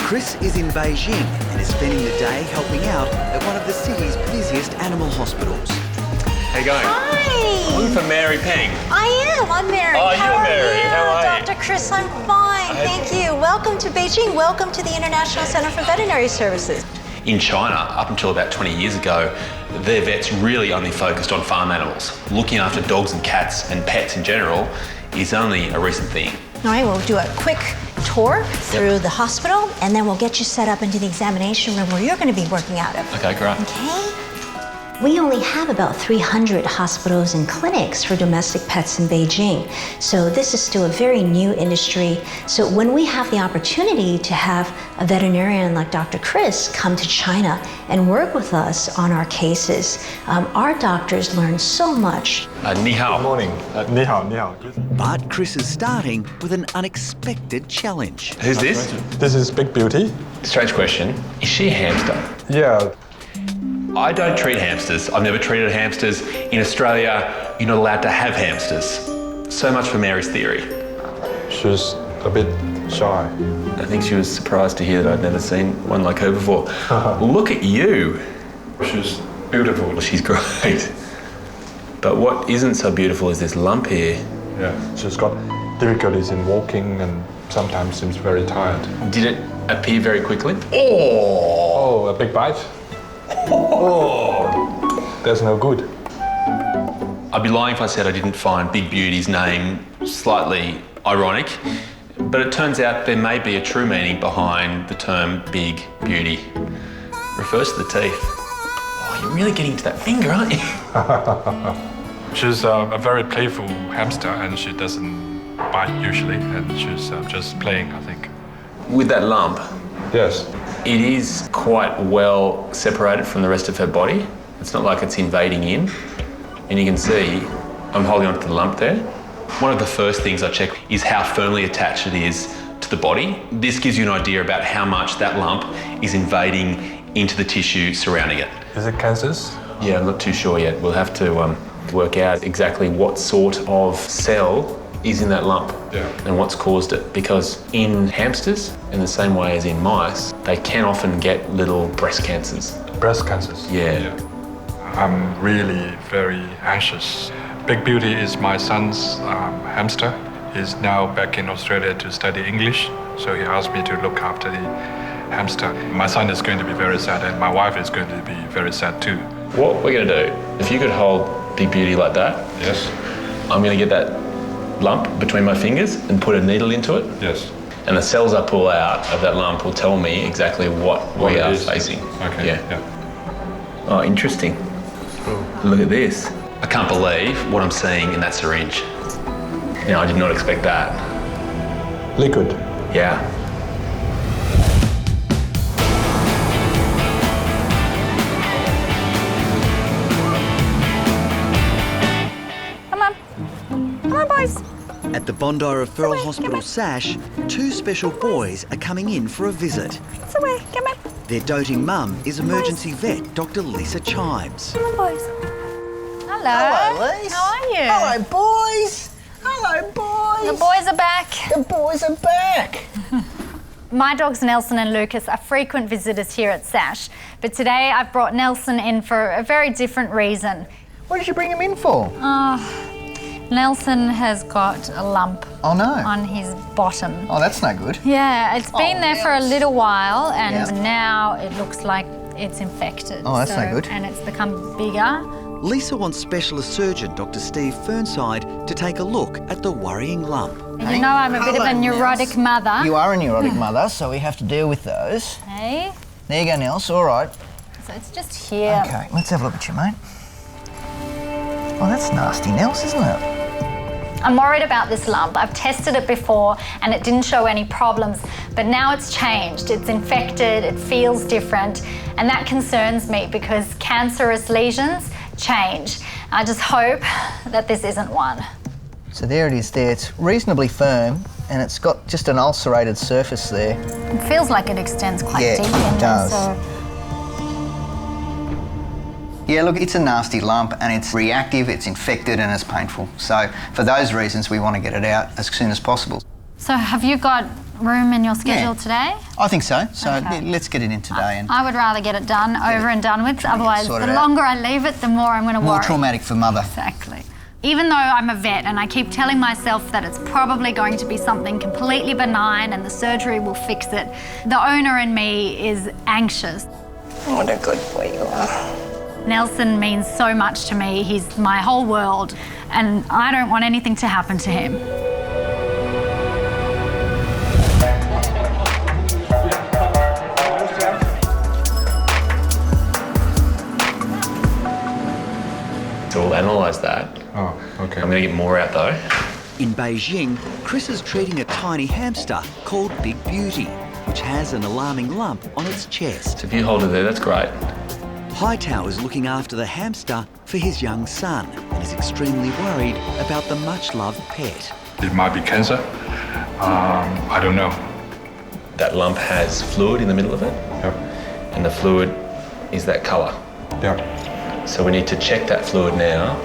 Chris is in Beijing and is spending the day helping out at one of the city's busiest animal hospitals. How you going? Hi. I'm looking for Mary Peng. I am. I'm Mary. Oh, How you're are Mary. you? How are you? Dr. Chris, I'm fine. Thank you. Welcome to Beijing. Welcome to the International Center for Veterinary Services. In China, up until about 20 years ago, their vets really only focused on farm animals. Looking after dogs and cats and pets in general is only a recent thing. All right, we'll do a quick tour through the hospital, and then we'll get you set up into the examination room where you're going to be working out of. Okay, great. Okay. We only have about 300 hospitals and clinics for domestic pets in Beijing. So this is still a very new industry. So when we have the opportunity to have a veterinarian like Dr. Chris come to China and work with us on our cases, our doctors learn so much. Ni hao. Good morning. Ni hao, ni hao. But Chris is starting with an unexpected challenge. Who's this? This is Big Beauty. Strange question. Is she a hamster? Yeah. I don't treat hamsters. I've never treated hamsters. In Australia, you're not allowed to have hamsters. So much for Mary's theory. She's a bit shy. I think she was surprised to hear that I'd never seen one like her before. Look at you. She's beautiful. She's great. But what isn't so beautiful is this lump here. Yeah. She's got difficulties in walking and sometimes seems very tired. Did it appear very quickly? Oh, a big bite? Oh, that's no good. I'd be lying if I said I didn't find Big Beauty's name slightly ironic, but it turns out there may be a true meaning behind the term Big Beauty. Refers to the teeth. Oh, you're really getting to that finger, aren't you? She's a very playful hamster and she doesn't bite usually and she's just playing, I think. With that lump, Yes. it is quite well separated from the rest of her body. It's not like it's invading in. And you can see I'm holding onto the lump there. One of the first things I check is how firmly attached it is to the body. This gives you an idea about how much that lump is invading into the tissue surrounding it. Is it cancerous? Yeah, I'm not too sure yet. We'll have to work out exactly what sort of cell is in that lump and what's caused it. Because in hamsters, in the same way as in mice, they can often get little breast cancers. Breast cancers? Yeah. I'm really very anxious. Big Beauty is my son's hamster. He's now back in Australia to study English, so he asked me to look after the hamster. My son is going to be very sad and my wife is going to be very sad too. What we're going to do, if you could hold Big Beauty like that, Yes? I'm going to get that lump between my fingers and put a needle into it. Yes. And the cells I pull out of that lump will tell me exactly what we it are is. facing. Okay. Yeah. Oh, interesting. Look at this. I can't believe what I'm seeing in that syringe. Now, I did not expect that. Liquid. Yeah. Come on. Come on, boys. At the Bondi Referral Hospital SASH, two special boys are coming in for a visit. It's away. Come on. Their doting mum is emergency vet Dr. Lisa Chimes. Come on, boys. Hello. Hello, Lise. How are you? Hello, boys. Hello, boys. The boys are back. The boys are back. My dogs Nelson and Lucas are frequent visitors here at SASH, but today I've brought Nelson in for a very different reason. What did you bring him in for? Nelson has got a lump Oh, no. on his bottom. Oh, that's no good. Yeah, it's been there for a Nels. little while and Yeah. now it looks like it's infected. Oh, that's no good. And it's become bigger. Lisa wants specialist surgeon Dr. Steve Fernside to take a look at the worrying lump. You know I'm a bit of a Hello, neurotic Nels. mother. You are a neurotic mother, so we have to deal with those. Hey, There you go, Nels. All right. so it's just here. Okay, let's have a look at you, mate. Oh, that's nasty, Nels, isn't it? I'm worried about this lump. I've tested it before and it didn't show any problems, but now it's changed. It's infected, it feels different, and that concerns me because cancerous lesions change. I just hope that this isn't one. So there it is there. It's reasonably firm and it's got just an ulcerated surface there. It feels like it extends quite Yeah, deep it in there, does. so Yeah, look, it's a nasty lump and it's reactive, it's infected and it's painful. So for those reasons, we want to get it out as soon as possible. So have you got room in your schedule today? I think so. So Okay. let's get it in today. And I would rather get it done over and done with. Otherwise, sorted the out. longer I leave it, the more I'm going to more worry. traumatic for mother. Exactly. Even though I'm a vet and I keep telling myself that it's probably going to be something completely benign and the surgery will fix it, the owner in me is anxious. What a good boy you are. Nelson means so much to me. He's my whole world, and I don't want anything to happen to him. So we'll analyse that. Oh, okay. I'm going to get more out though. In Beijing, Chris is treating a tiny hamster called Big Beauty, which has an alarming lump on its chest. So if you hold it there, that's great. Hightower is looking after the hamster for his young son and is extremely worried about the much-loved pet. It might be cancer. I don't know. That lump has fluid in the middle of it, Yep. and the fluid is that colour. Yep. So we need to check that fluid now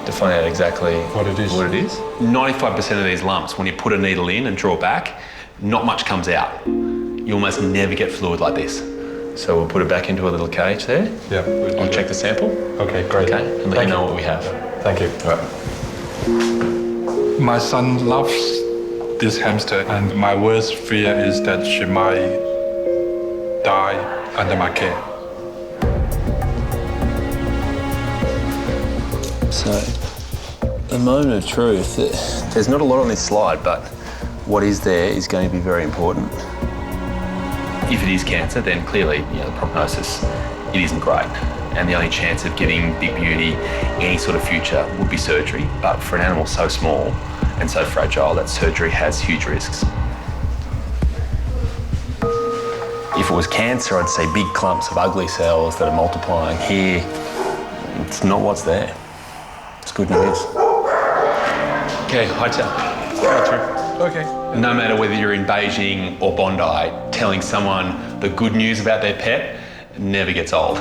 to find out exactly What it is. 95% of these lumps, when you put a needle in and draw back, not much comes out. You almost never get fluid like this. So we'll put it back into a little cage there. Yeah. I'll check the sample. Okay, great. Okay, and let you know what we have. Thank you. My son loves this hamster, and my worst fear is that she might die under my care. So, the moment of truth, there's not a lot on this slide, but what is there is going to be very important. If it is cancer, then clearly, the prognosis, it isn't great. And the only chance of giving Big Beauty any sort of future would be surgery. But for an animal so small and so fragile, that surgery has huge risks. If it was cancer, I'd say big clumps of ugly cells that are multiplying. Here, it's not what's there. It's good news. Okay, Hightower. Okay. No matter whether you're in Beijing or Bondi, telling someone the good news about their pet never gets old.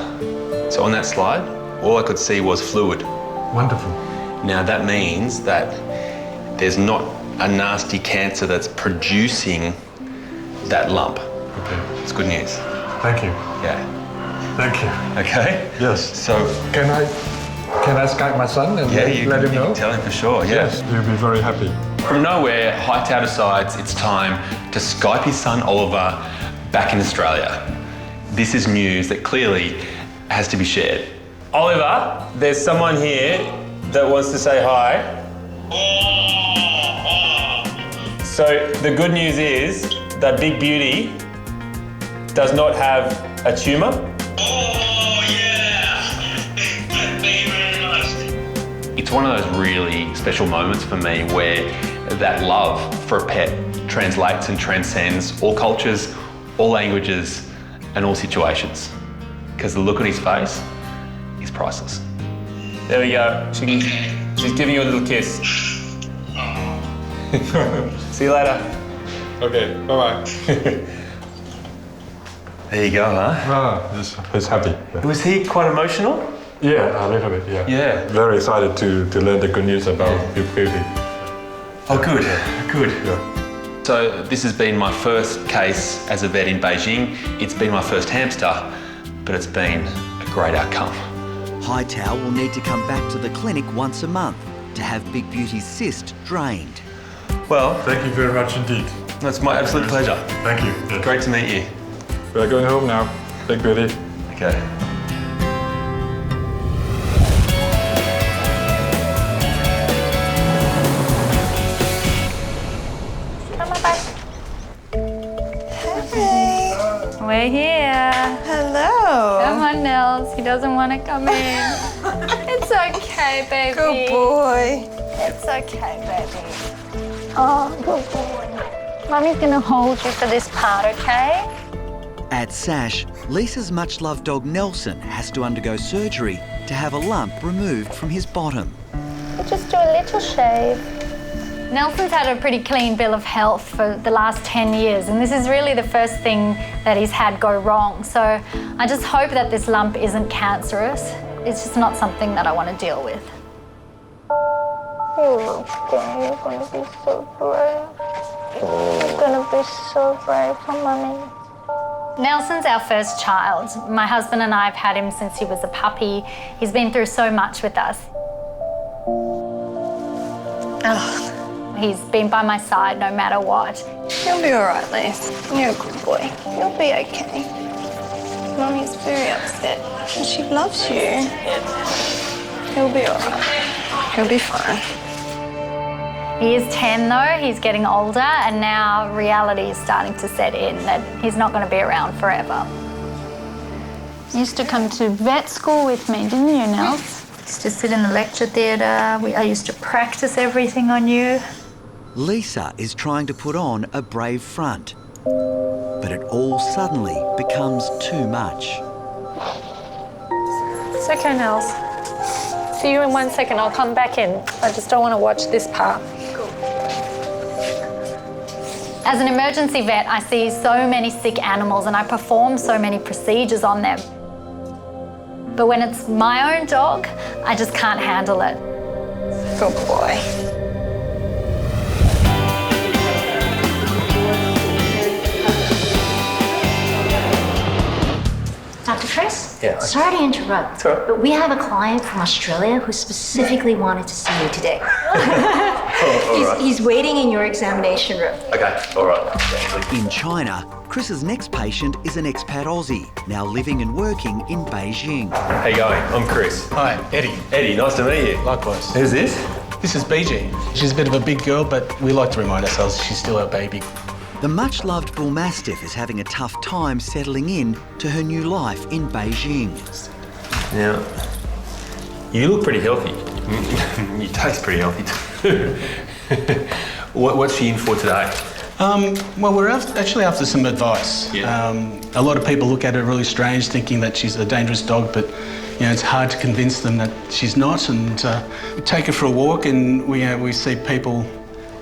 So on that slide, all I could see was fluid. Wonderful. Now that means that there's not a nasty cancer that's producing that lump. Okay. It's good news. Thank you. Yeah. Thank you. Okay? Yes. So, Can I Skype my son and let him you know? can tell him for sure, yeah. Yes, he'll be very happy. From nowhere, Hightower decides it's time to Skype his son Oliver back in Australia. This is news that clearly has to be shared. Oliver, there's someone here that wants to say hi. So the good news is that Big Beauty does not have a tumour. It's one of those really special moments for me where that love for a pet translates and transcends all cultures, all languages, and all situations. Because the look on his face is priceless. There we go. She's giving you a little kiss. See you later. Okay, bye-bye. There you go, huh? He's happy. Was he quite emotional? Yeah, a little bit, yeah. Yeah. Very excited to learn the good news about Big Beauty. Oh, good, good. Yeah. So this has been my first case as a vet in Beijing. It's been my first hamster, but it's been a great outcome. Hightower will need to come back to the clinic once a month to have Big Beauty's cyst drained. Well, Thank you very much indeed. that's my absolute pleasure. Thank you. Yes. Great to meet you. We're going home now. Big Beauty. Okay. Come on back. We're here. Hello. Come on, Nels. He doesn't want to come in. It's okay, baby. Good boy. It's okay, baby. Oh, good boy. Mummy's gonna hold you for this part, okay? At Sash, Lisa's much-loved dog Nelson has to undergo surgery to have a lump removed from his bottom. We'll just do a little shave. Nelson's had a pretty clean bill of health for the last 10 years, and this is really the first thing that he's had go wrong. So I just hope that this lump isn't cancerous. It's just not something that I want to deal with. You're going to be so brave. You're gonna be so brave for Mummy. Nelson's our first child. My husband and I have had him since he was a puppy. He's been through so much with us. Oh, He's been by my side no matter what. you'll be all right, Liz. You're a good boy. You'll be okay. Mummy's very upset. And she loves you. He'll be all right. He'll be fine. He is 10 though, he's getting older, and now reality is starting to set in that he's not going to be around forever. You used to come to vet school with me, didn't you, Nels? Used to sit in the lecture theatre. I used to practice everything on you. Lisa is trying to put on a brave front, but it all suddenly becomes too much. It's okay, Nels. See you in 1 second, I'll come back in. I just don't want to watch this part. As an emergency vet, I see so many sick animals and I perform so many procedures on them. But when it's my own dog, I just can't handle it. Good boy. Dr. Chris? Yeah. Sorry to interrupt, It's all right. but we have a client from Australia who specifically wanted to see you today. He's waiting in your examination room. Okay, all right. In China, Chris's next patient is an expat Aussie, now living and working in Beijing. How you going? I'm Chris. Hi, Eddie. Eddie, nice to meet you. Likewise. Who's this? This is Beijing. She's a bit of a big girl, but we like to remind ourselves she's still our baby. The much-loved Bull Mastiff is having a tough time settling in to her new life in Beijing. Now, you look pretty healthy. You taste pretty healthy too. What's she in for today? Well, we're actually after some advice. Yeah. A lot of people look at her really strange, thinking that she's a dangerous dog, but it's hard to convince them that she's not. And we take her for a walk, and we see people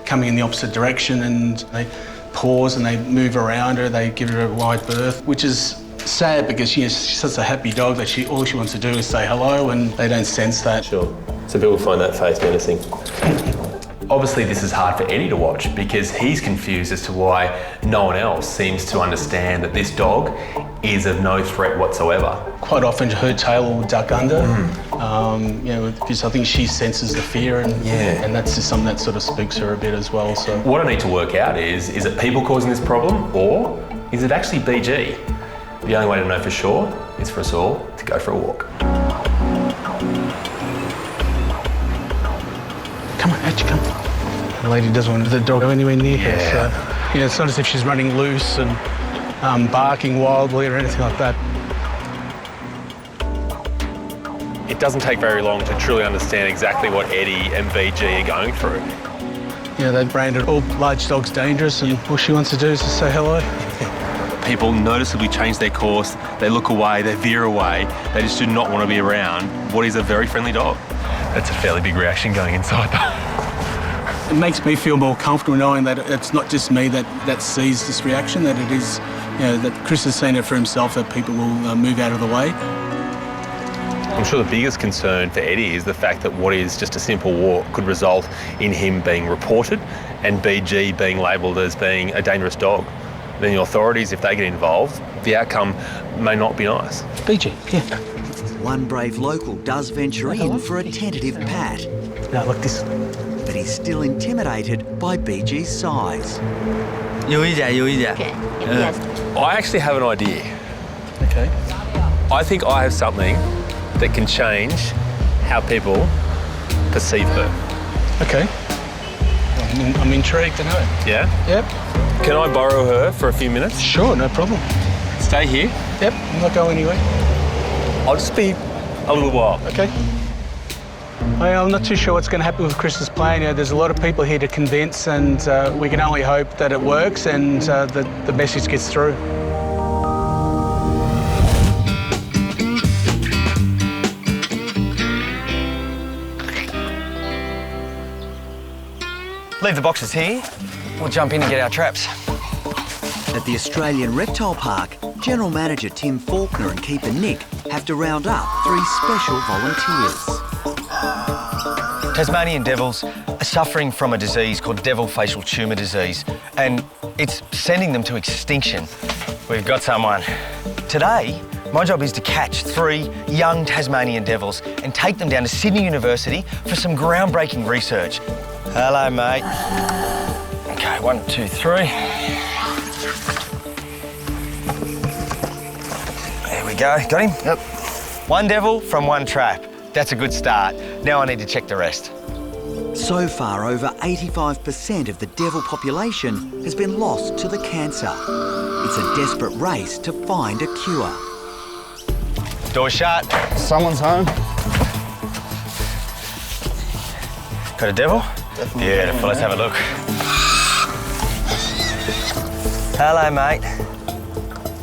coming in the opposite direction, and they pause and they move around her. They give her a wide berth, which is sad because she's such a happy dog that all she wants to do is say hello, and they don't sense that. Sure. So people find that face menacing. Obviously, this is hard for Eddie to watch because he's confused as to why no one else seems to understand that this dog is of no threat whatsoever. Quite often her tail will duck under, because I think she senses the fear, and that's just something that sort of spooks her a bit as well. So What I need to work out is it people causing this problem or is it actually BG? The only way to know for sure is for us all to go for a walk. come on, out you come. The lady doesn't want the dog go anywhere near her. So, it's not as if she's running loose and barking wildly or anything like that. It doesn't take very long to truly understand exactly what Eddie and BG are going through. They've branded all large dogs dangerous, and all she wants to do is just say hello. People noticeably change their course, they look away, they veer away, they just do not want to be around what is a very friendly dog. That's a fairly big reaction going inside though. It makes me feel more comfortable knowing that it's not just me that sees this reaction, that it is, that Chris has seen it for himself, that people will move out of the way. I'm sure the biggest concern for Eddie is the fact that what is just a simple walk could result in him being reported and BG being labelled as being a dangerous dog. Then the authorities, if they get involved, the outcome may not be nice. BG, yeah. One brave local does venture in for a tentative pat, No, like this. but he's still intimidated by BG's size. 有一点，有一点。 I actually have an idea. Okay. I think I have something that can change how people perceive her. Okay. I'm intrigued to know. Yeah? Yep. Can I borrow her for a few minutes? Sure, no problem. Stay here. Yep, I'm not going anywhere. I'll just be a little while. Okay. I'm not too sure what's going to happen with Chris's plan. There's a lot of people here to convince, and we can only hope that it works and that the message gets through. Leave the boxes here. We'll jump in and get our traps. At the Australian Reptile Park, General Manager Tim Faulkner and Keeper Nick have to round up 3 special volunteers. Tasmanian devils are suffering from a disease called devil facial tumour disease, and it's sending them to extinction. We've got someone. Today, my job is to catch 3 young Tasmanian devils and take them down to Sydney University for some groundbreaking research. Hello, mate. Okay, 1, 2, 3. There we go. Got him? Yep. 1 devil from 1 trap. That's a good start. Now I need to check the rest. So far, over 85% of the devil population has been lost to the cancer. It's a desperate race to find a cure. Door shut. Someone's home. Got a devil? Definitely. Beautiful, let's have a look. Hello, mate.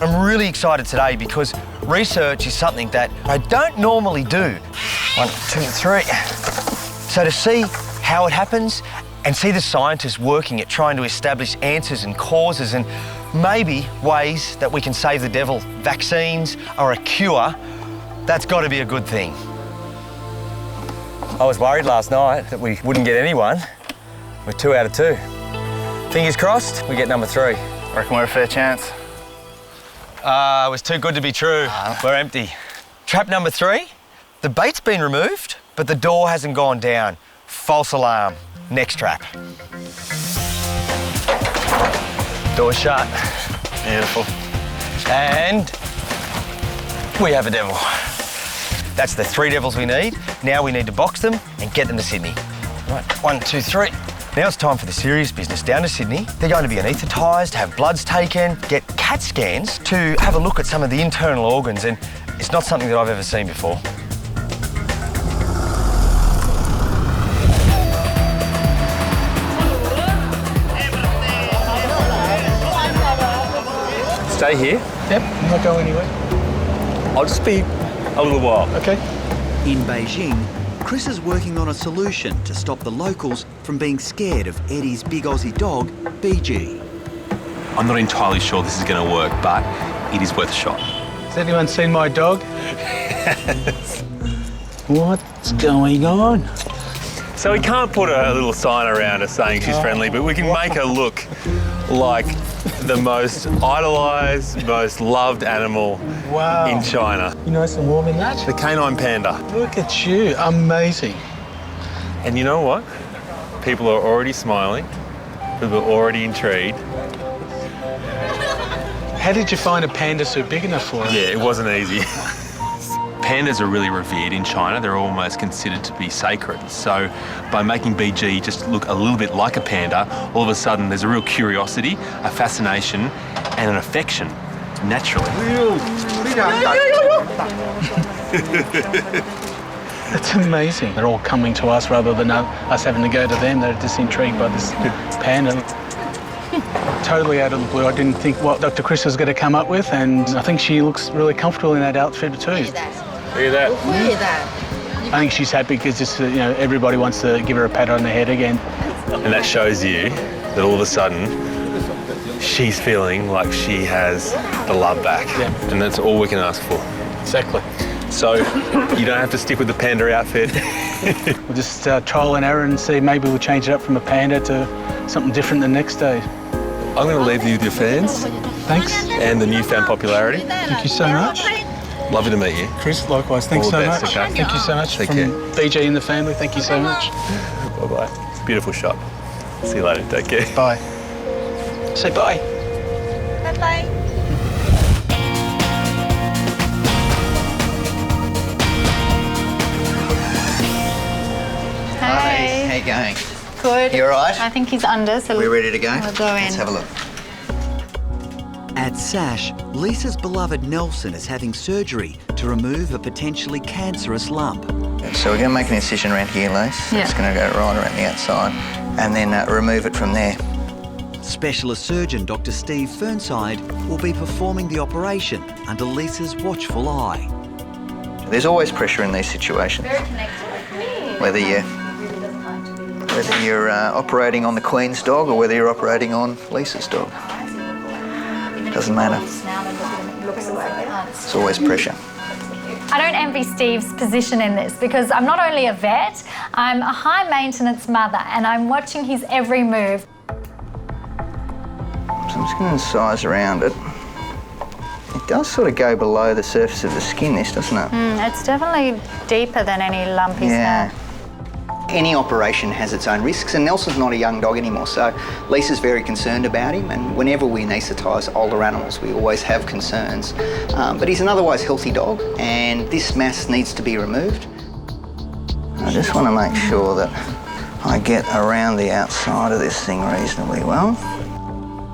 I'm really excited today because research is something that I don't normally do. 1, 2, 3. So to see how it happens and see the scientists working at trying to establish answers and causes and maybe ways that we can save the devil, vaccines or a cure, that's got to be a good thing. I was worried last night that we wouldn't get anyone. We're 2 out of 2. Fingers crossed, we get number 3. Reckon we're a fair chance. It was too good to be true. We're empty. Trap number 3, the bait's been removed, but the door hasn't gone down. False alarm. Next trap. Door shut. Beautiful. And we have a devil. That's the 3 devils we need. Now we need to box them and get them to Sydney. Right, 1, 2, 3. Now it's time for the serious business. Down to Sydney, they're going to be anaesthetised, have bloods taken, get CAT scans to have a look at some of the internal organs, and it's not something that I've ever seen before. Stay here. Yep, I'm not going anywhere. I'll just be a little while. Okay. In Beijing, Chris is working on a solution to stop the locals from being scared of Eddie's big Aussie dog, BG. I'm not entirely sure this is going to work, but it is worth a shot. Has anyone seen my dog? What's going on? So we can't put a little sign around her saying she's friendly, but we can make her look like the most idolised, most loved animal in China. You nice and warm in that? The canine panda. Look at you, amazing. And you know what? People are already smiling. People are already intrigued. How did you find a panda so big enough for it? Yeah, it wasn't easy. Pandas are really revered in China. They're almost considered to be sacred. So by making BG just look a little bit like a panda, all of a sudden there's a real curiosity, a fascination, and an affection, naturally. That's amazing. They're all coming to us rather than us having to go to them. They're just intrigued by this panda. Totally out of the blue. I didn't think what Dr. Chris was going to come up with, and I think she looks really comfortable in that outfit too. Look at that. I think she's happy because just everybody wants to give her a pat on the head again. And that shows you that all of a sudden she's feeling like she has the love back. Yeah. And that's all we can ask for. Exactly. So you don't have to stick with the panda outfit. We'll just trial and error and see, maybe we'll change it up from a panda to something different the next day. I'm going to leave you with your fans. Thanks. And the newfound popularity. Thank you so much. Lovely to meet you. Chris, likewise. Thanks All the so best, much. okay? Thank you so much. Take From care. BJ and the family, thank you so much. Bye-bye. Beautiful shot. See you later. Take care. Bye. Say bye. Bye-bye. Hey, how you going? Good. You all right? I think he's under, so We're ready to go? we'll go in. Let's have a look. At Sash, Lisa's beloved Nelson is having surgery to remove a potentially cancerous lump. So we're going to make an incision around here, Lace. Yeah. It's going to go right around the outside and then remove it from there. Specialist surgeon Dr. Steve Fernside will be performing the operation under Lisa's watchful eye. There's always pressure in these situations. Whether you're operating on the Queen's dog or whether you're operating on Lisa's dog. Doesn't matter. It's always pressure. I don't envy Steve's position in this because I'm not only a vet, I'm a high maintenance mother and I'm watching his every move. So I'm just going to incise around it. It does sort of go below the surface of the skin, this, doesn't it? It's definitely deeper than any lump he's had. Any operation has its own risks, and Nelson's not a young dog anymore, so Lisa's very concerned about him, and whenever we anaesthetise older animals, we always have concerns. But he's an otherwise healthy dog, and this mass needs to be removed. I just want to make sure that I get around the outside of this thing reasonably well.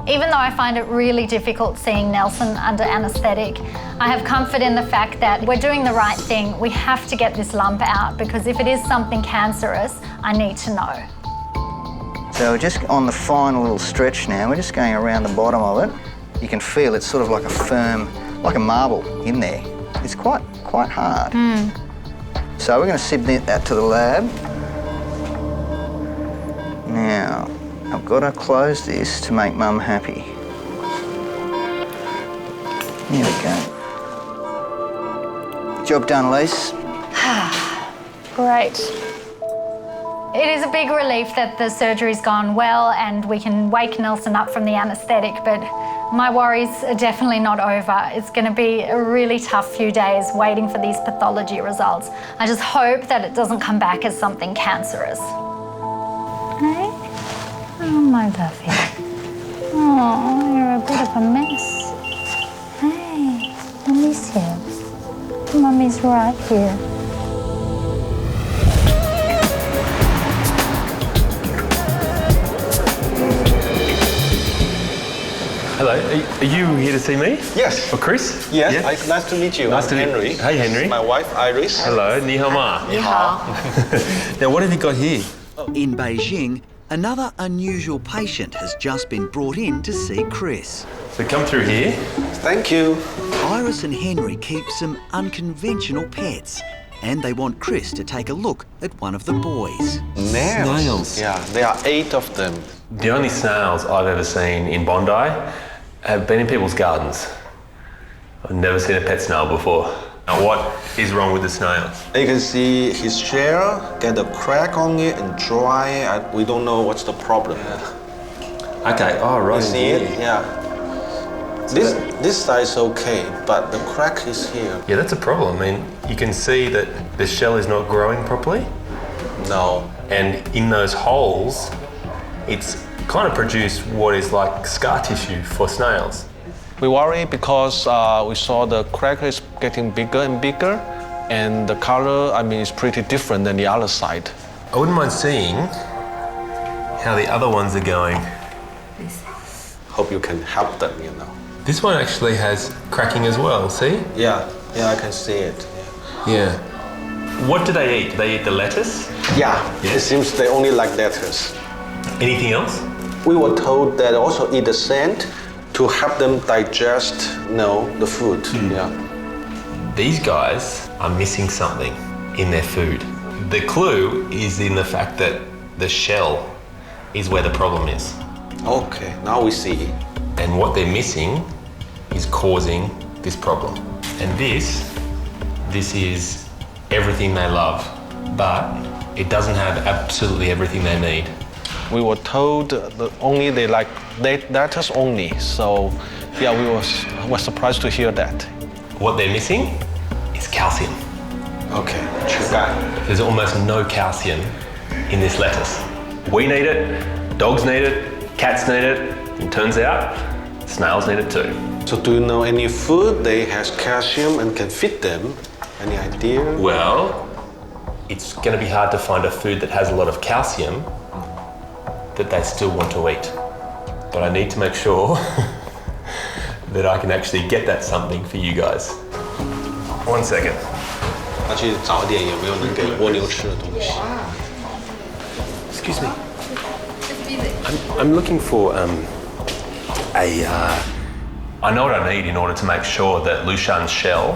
Even though I find it really difficult seeing Nelson under anaesthetic, I have comfort in the fact that we're doing the right thing. We have to get this lump out because if it is something cancerous, I need to know. So we're just on the final little stretch now. We're just going around the bottom of it. You can feel it's sort of like a firm, like a marble in there. It's quite hard. So we're going to submit that to the lab. Now, I've got to close this to make Mum happy. There we go. Job done, Lise. Great. It is a big relief that the surgery's gone well and we can wake Nelson up from the anaesthetic, but my worries are definitely not over. It's going to be a really tough few days waiting for these pathology results. I just hope that it doesn't come back as something cancerous. Hey? Oh, my lovey. Oh, you're a bit of a mess. Hey, I miss you. Mummy's right here. Hello, are you here to see me? Yes. Or Chris? Yes, Yeah? nice to meet you. Nice I'm to meet Henry. you. Hey, Henry. My wife, Iris. Hello, ni hao ma. Ni hao. Now, what have you got here? In Beijing, another unusual patient has just been brought in to see Chris. So come through here. Thank you. Iris and Henry keep some unconventional pets, and they want Chris to take a look at one of the boys. Snails. Yeah, there are 8 of them. The only snails I've ever seen in Bondi have been in people's gardens. I've never seen a pet snail before. Now, what is wrong with the snails? You can see his shell, get a crack on it and dry. We don't know what's the problem. Okay, oh, right. You see it? Yeah. This side's okay, but the crack is here. Yeah, that's a problem. I mean, you can see that the shell is not growing properly. No. And in those holes, it's kind of produced what is like scar tissue for snails. We worry because we saw the crack is getting bigger and bigger, and the color, is pretty different than the other side. I wouldn't mind seeing how the other ones are going. Hope you can help them, This one actually has cracking as well, see? Yeah, I can see it. Yeah. What do they eat? Do they eat the lettuce? Yeah, it seems they only like lettuce. Anything else? We were told that also eat the sand to help them digest, the food. Yeah. These guys are missing something in their food. The clue is in the fact that the shell is where the problem is. Okay, now we see. And what they're missing is causing this problem. And this is everything they love, but it doesn't have absolutely everything they need. We were told that only they like lettuce only, so yeah, we were surprised to hear that. What they're missing is calcium. Okay, There's almost no calcium in this lettuce. We need it, dogs need it, cats need it, and turns out snails need it too. So do you know any food that has calcium and can fit them? Any idea? Well, it's going to be hard to find a food that has a lot of calcium that they still want to eat. But I need to make sure that I can actually get that something for you guys. 1 second. 要去找点有没有能给蜗牛吃的东西。 Excuse me. I'm looking for I know what I need in order to make sure that Lushan's shell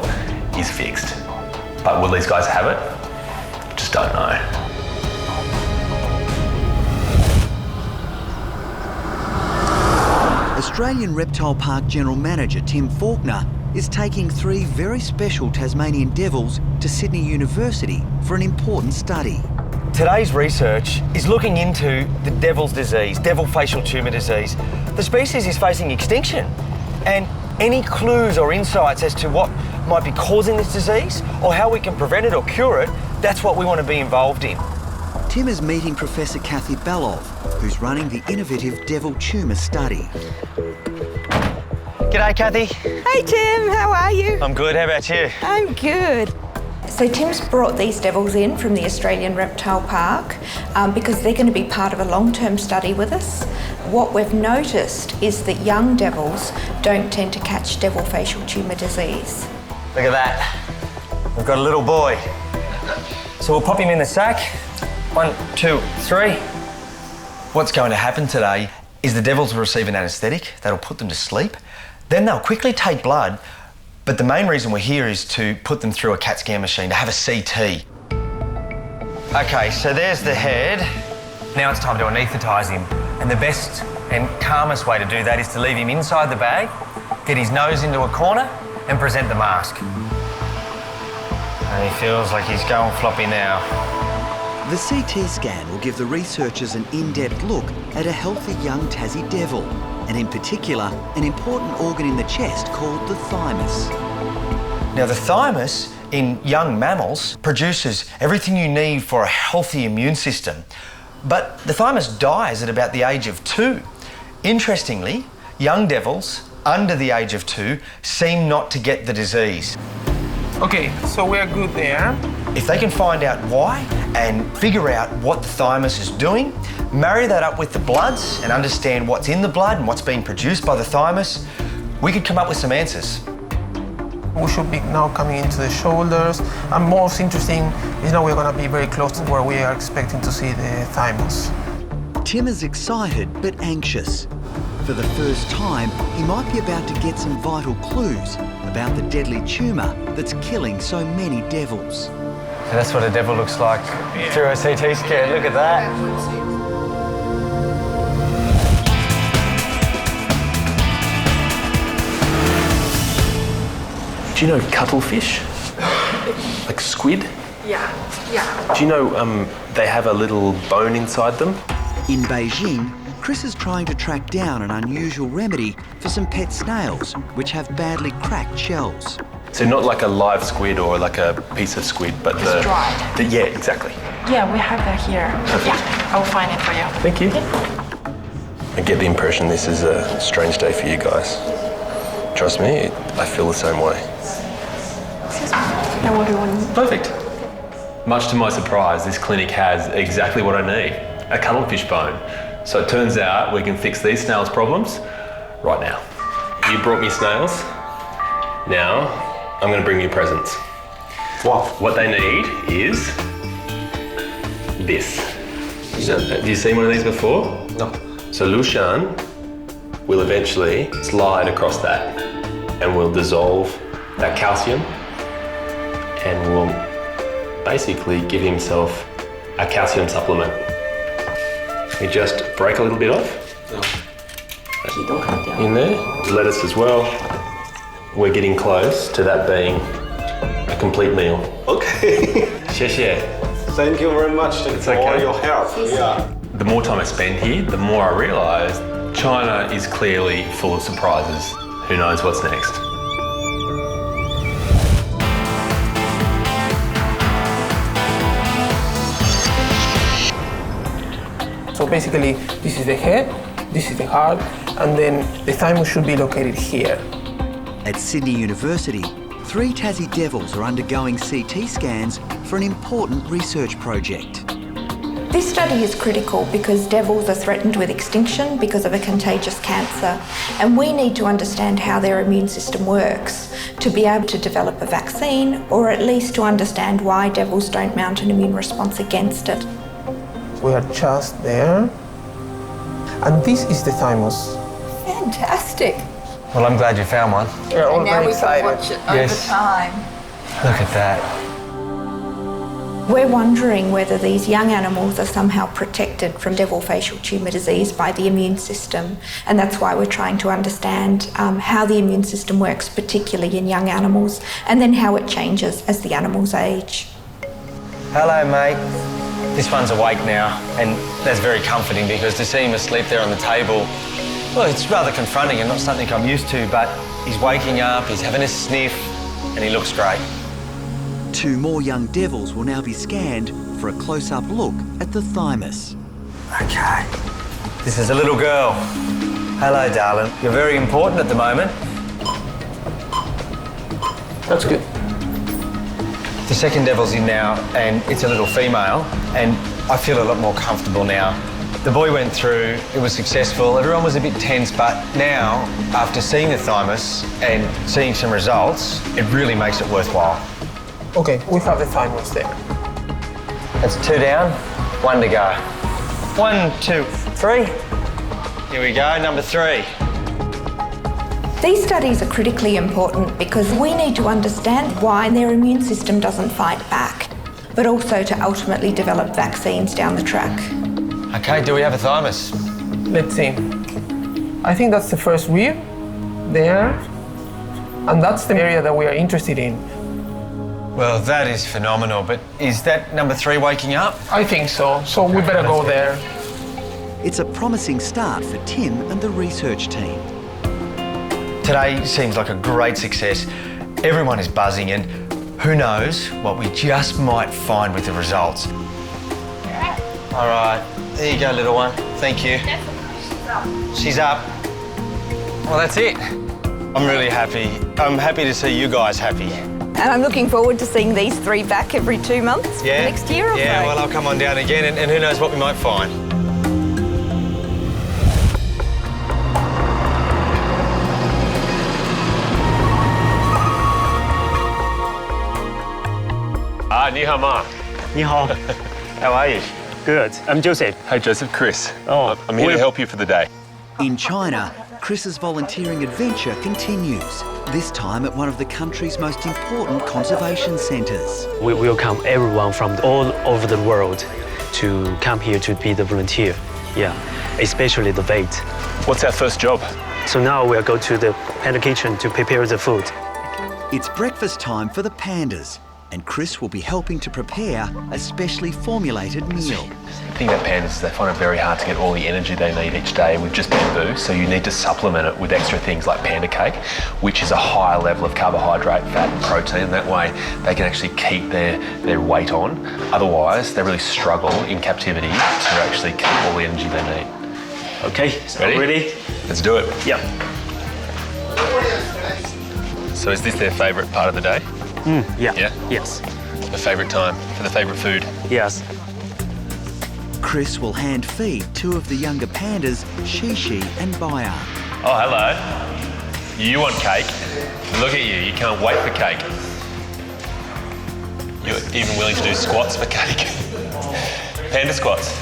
is fixed. But will these guys have it? Just don't know. Australian Reptile Park General Manager Tim Faulkner is taking 3 very special Tasmanian devils to Sydney University for an important study. Today's research is looking into the devil's disease, devil facial tumour disease. The species is facing extinction, and any clues or insights as to what might be causing this disease or how we can prevent it or cure it, that's what we want to be involved in. Tim is meeting Professor Kathy Belov, who's running the innovative devil tumour study. G'day, Kathy. Hey Tim, how are you? I'm good, how about you? I'm good. So Tim's brought these devils in from the Australian Reptile Park because they're going to be part of a long-term study with us. What we've noticed is that young devils don't tend to catch devil facial tumour disease. Look at that. We've got a little boy. So we'll pop him in the sack. 1, 2, 3. What's going to happen today is the devils will receive an anaesthetic that'll put them to sleep. Then they'll quickly take blood, but the main reason we're here is to put them through a CAT scan machine, to have a CT. Okay, so there's the head. Now it's time to anaesthetise him. And the best and calmest way to do that is to leave him inside the bag, get his nose into a corner and present the mask. And he feels like he's going floppy now. The CT scan will give the researchers an in-depth look at a healthy young Tassie devil, and in particular, an important organ in the chest called the thymus. Now, the thymus in young mammals produces everything you need for a healthy immune system, but the thymus dies at about the age of 2. Interestingly, young devils under the age of 2 seem not to get the disease. Okay, so we're good there. If they can find out why and figure out what the thymus is doing, marry that up with the bloods and understand what's in the blood and what's being produced by the thymus, we could come up with some answers. We should be now coming into the shoulders. And most interesting is now we're going to be very close to where we are expecting to see the thymus. Tim is excited but anxious. For the first time, he might be about to get some vital clues about the deadly tumour that's killing so many devils. So that's what a devil looks like through a CT scan. Look at that. Do you know cuttlefish? Like squid? Yeah. Do you know they have a little bone inside them? In Beijing, Chris is trying to track down an unusual remedy for some pet snails which have badly cracked shells. So not like a live squid or like a piece of squid, but It's dried. yeah, exactly. Yeah, we have that here. Perfect. Yeah, I'll find it for you. Thank you. I get the impression this is a strange day for you guys. Trust me, I feel the same way. Now what do you want? Perfect. Much to my surprise, this clinic has exactly what I need, a cuttlefish bone. So it turns out we can fix these snails' problems right now. You brought me snails. Now, I'm going to bring you presents. Wow. What they need is this. Have you seen one of these before? No. So Lushan will eventually slide across that and will dissolve that calcium and will basically give himself a calcium supplement. You just break a little bit off. In there. Lettuce as well. We're getting close to that being a complete meal. Okay. 谢谢. Thank you very much for all your help. Yeah. The more time I spend here, the more I realise China is clearly full of surprises. Who knows what's next? So basically, this is the head, this is the heart, and then the thymus should be located here. At Sydney University, 3 Tassie devils are undergoing CT scans for an important research project. This study is critical because devils are threatened with extinction because of a contagious cancer, and we need to understand how their immune system works to be able to develop a vaccine, or at least to understand why devils don't mount an immune response against it. We are just there. And this is the thymus. Fantastic. Well, I'm glad you found one. We're all very excited. Watch it Yes. over time. Look at that. We're wondering whether these young animals are somehow protected from devil facial tumour disease by the immune system, and that's why we're trying to understand how the immune system works, particularly in young animals, and then how it changes as the animals age. Hello, mate. This one's awake now, and that's very comforting because to see him asleep there on the table, well, it's rather confronting and not something I'm used to, but he's waking up, he's having a sniff, and he looks great. 2 more young devils will now be scanned for a close-up look at the thymus. Okay. This is a little girl. Hello, darling. You're very important at the moment. That's good. The second devil's in now, and it's a little female, and I feel a lot more comfortable now. The boy went through, it was successful, everyone was a bit tense, but now, after seeing the thymus and seeing some results, it really makes it worthwhile. Okay, we have the thymus there. That's 2 down, 1 to go. 1, 2, 3. Here we go, number 3. These studies are critically important because we need to understand why their immune system doesn't fight back, but also to ultimately develop vaccines down the track. Okay, do we have a thymus? Let's see. I think that's the first rib there, and that's the area that we are interested in. Well, that is phenomenal, but is that number 3 waking up? I think so, so we better go there. It's a promising start for Tim and the research team. Today seems like a great success. Everyone is buzzing, and who knows what we just might find with the results. All right, there you go, little one. Thank you. She's up. Well, that's it. I'm really happy. I'm happy to see you guys happy. And I'm looking forward to seeing these 3 back every 2 months for next year or so. Yeah, well, I'll come on down again, and who knows what we might find. Ni hao ma. Ni hao. How are you? Good. I'm Joseph. Hey, Joseph, Chris. Oh, I'm here to help you for the day. In China, Chris's volunteering adventure continues, this time at one of the country's most important conservation centres. We welcome everyone from all over the world to come here to be the volunteer. Yeah, especially the vet. What's our first job? So now we'll go to the panda kitchen to prepare the food. It's breakfast time for the pandas, and Chris will be helping to prepare a specially formulated meal. The thing about pandas is they find it very hard to get all the energy they need each day with just bamboo, so you need to supplement it with extra things like panda cake, which is a higher level of carbohydrate, fat and protein. That way they can actually keep their weight on. Otherwise, they really struggle in captivity to actually keep all the energy they need. Okay, ready? Let's do it. Yeah. So is this their favourite part of the day? Yeah. Yeah? Yes. The favourite time for the favourite food? Yes. Chris will hand feed 2 of the younger pandas, Shishi and Baya. Oh, hello. You want cake? Look at you can't wait for cake. You're even willing to do squats for cake. Panda squats.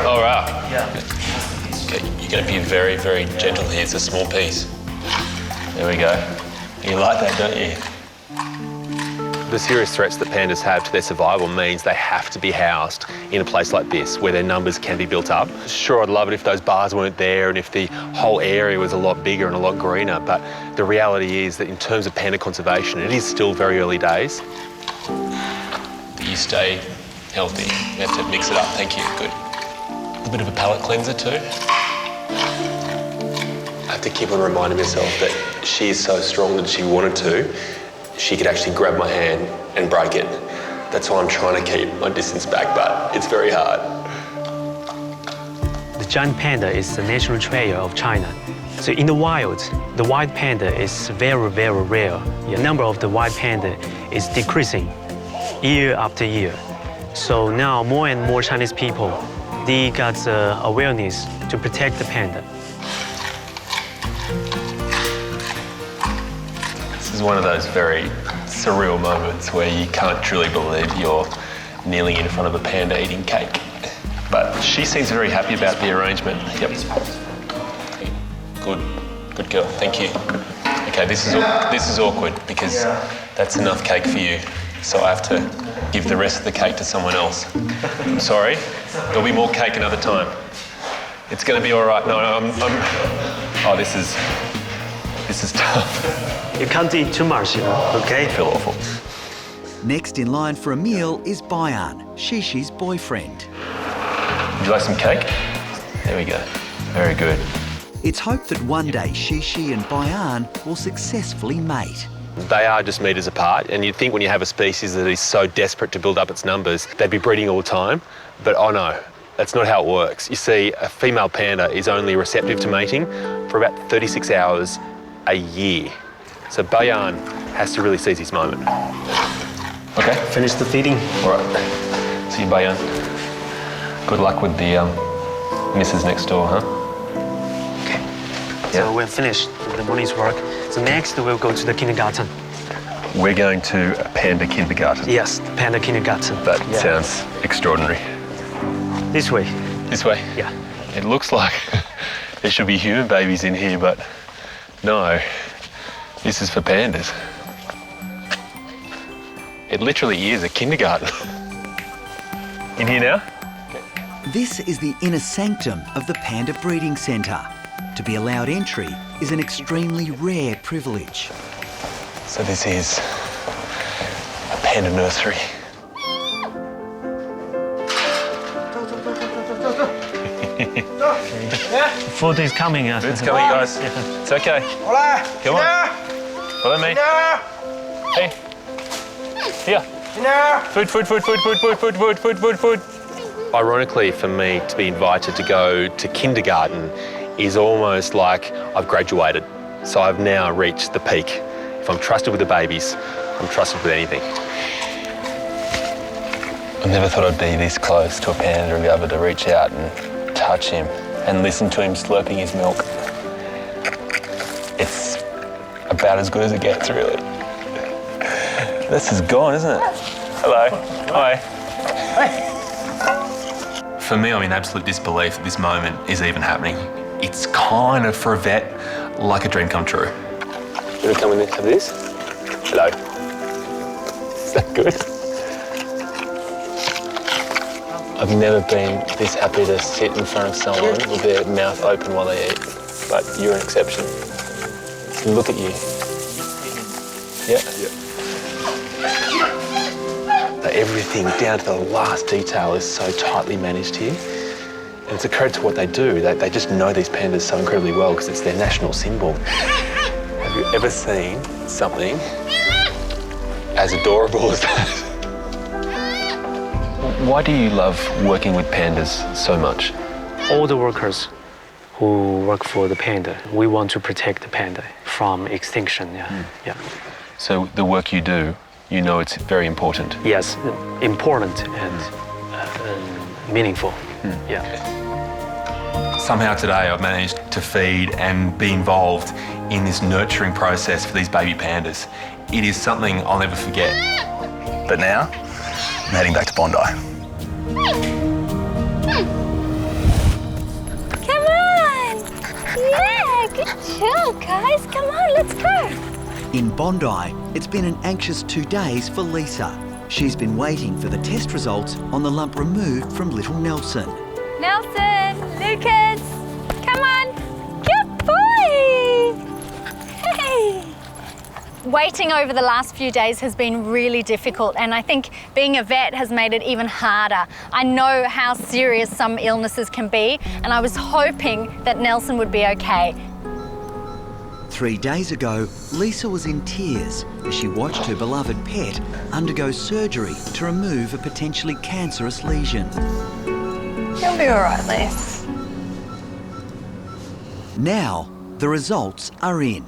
All right. Yeah. Okay, you're going to be very, very gentle here. It's a small piece. There we go. You like that, don't you? The serious threats that pandas have to their survival means they have to be housed in a place like this where their numbers can be built up. Sure, I'd love it if those bars weren't there and if the whole area was a lot bigger and a lot greener, but the reality is that in terms of panda conservation, it is still very early days. You stay healthy. You have to mix it up. Thank you. Good. A bit of a palate cleanser too. I have to keep on reminding myself that she is so strong that if she wanted to, she could actually grab my hand and break it. That's why I'm trying to keep my distance back, but it's very hard. The giant panda is the national treasure of China. So in the wild, the white panda is very, very rare. The number of the white panda is decreasing year after year. So now more and more Chinese people, they got awareness to protect the panda. This is one of those very surreal moments where you can't truly believe you're kneeling in front of a panda eating cake. But she seems very happy about the arrangement. Yep. Good girl, thank you. Okay, this is awkward because that's enough cake for you. So I have to give the rest of the cake to someone else. I'm sorry. There'll be more cake another time. It's going to be all right. No, oh, this is tough. You can't eat too much, okay? I feel awful. Next in line for a meal is Bayan, Shishi's boyfriend. Would you like some cake? There we go. Very good. It's hoped that one day Shishi and Bayan will successfully mate. They are just meters apart, and you'd think when you have a species that is so desperate to build up its numbers, they'd be breeding all the time. But oh no, that's not how it works. You see, a female panda is only receptive to mating for about 36 hours a year. So Bayan has to really seize his moment. Okay. Finish the feeding. All right. See you, Bayan. Good luck with the missus next door, huh? Okay. So we're finished with the morning's work. So next we'll go to the kindergarten. We're going to a panda kindergarten. Yes, the panda kindergarten. That sounds extraordinary. This way. This way? Yeah. It looks like there should be human babies in here, but no, this is for pandas. It literally is a kindergarten. In here now? This is the inner sanctum of the Panda Breeding Centre. To be allowed entry is an extremely rare privilege. So this is a panda nursery. Food is coming. Food's coming, guys. It's okay. Hola. Come on. Follow me. Hey. Here. Food. Ironically, for me to be invited to go to kindergarten is almost like I've graduated. So I've now reached the peak. If I'm trusted with the babies, I'm trusted with anything. I never thought I'd be this close to a panda and be able to reach out and touch him and listen to him slurping his milk. It's about as good as it gets, really. This is gone, isn't it? Hello. Hi. For me, I'm in absolute disbelief that this moment is even happening. It's kind of, for a vet, like a dream come true. You want to come in and have this? Hello. Is that good? I've never been this happy to sit in front of someone with their mouth open while they eat, but you're an exception. Look at you. Yeah. Everything down to the last detail is so tightly managed here. And it's a credit to what they do. They just know these pandas so incredibly well because it's their national symbol. Have you ever seen something as adorable as that? Why do you love working with pandas so much? All the workers who work for the panda, we want to protect the panda from extinction. Yeah. So the work you do, you know it's very important. Yes, important and meaningful. Yeah. Somehow today I've managed to feed and be involved in this nurturing process for these baby pandas. It is something I'll never forget. But now, I'm heading back to Bondi. Come on! Yeah, good job, guys. Come on, let's go. In Bondi, it's been an anxious 2 days for Lisa. She's been waiting for the test results on the lump removed from little Nelson. Nelson, Lucas, come on. Good boy. Hey. Waiting over the last few days has been really difficult, and I think being a vet has made it even harder. I know how serious some illnesses can be, and I was hoping that Nelson would be okay. 3 days ago, Lisa was in tears as she watched her beloved pet undergo surgery to remove a potentially cancerous lesion. You'll be all right, Lise. Now, the results are in.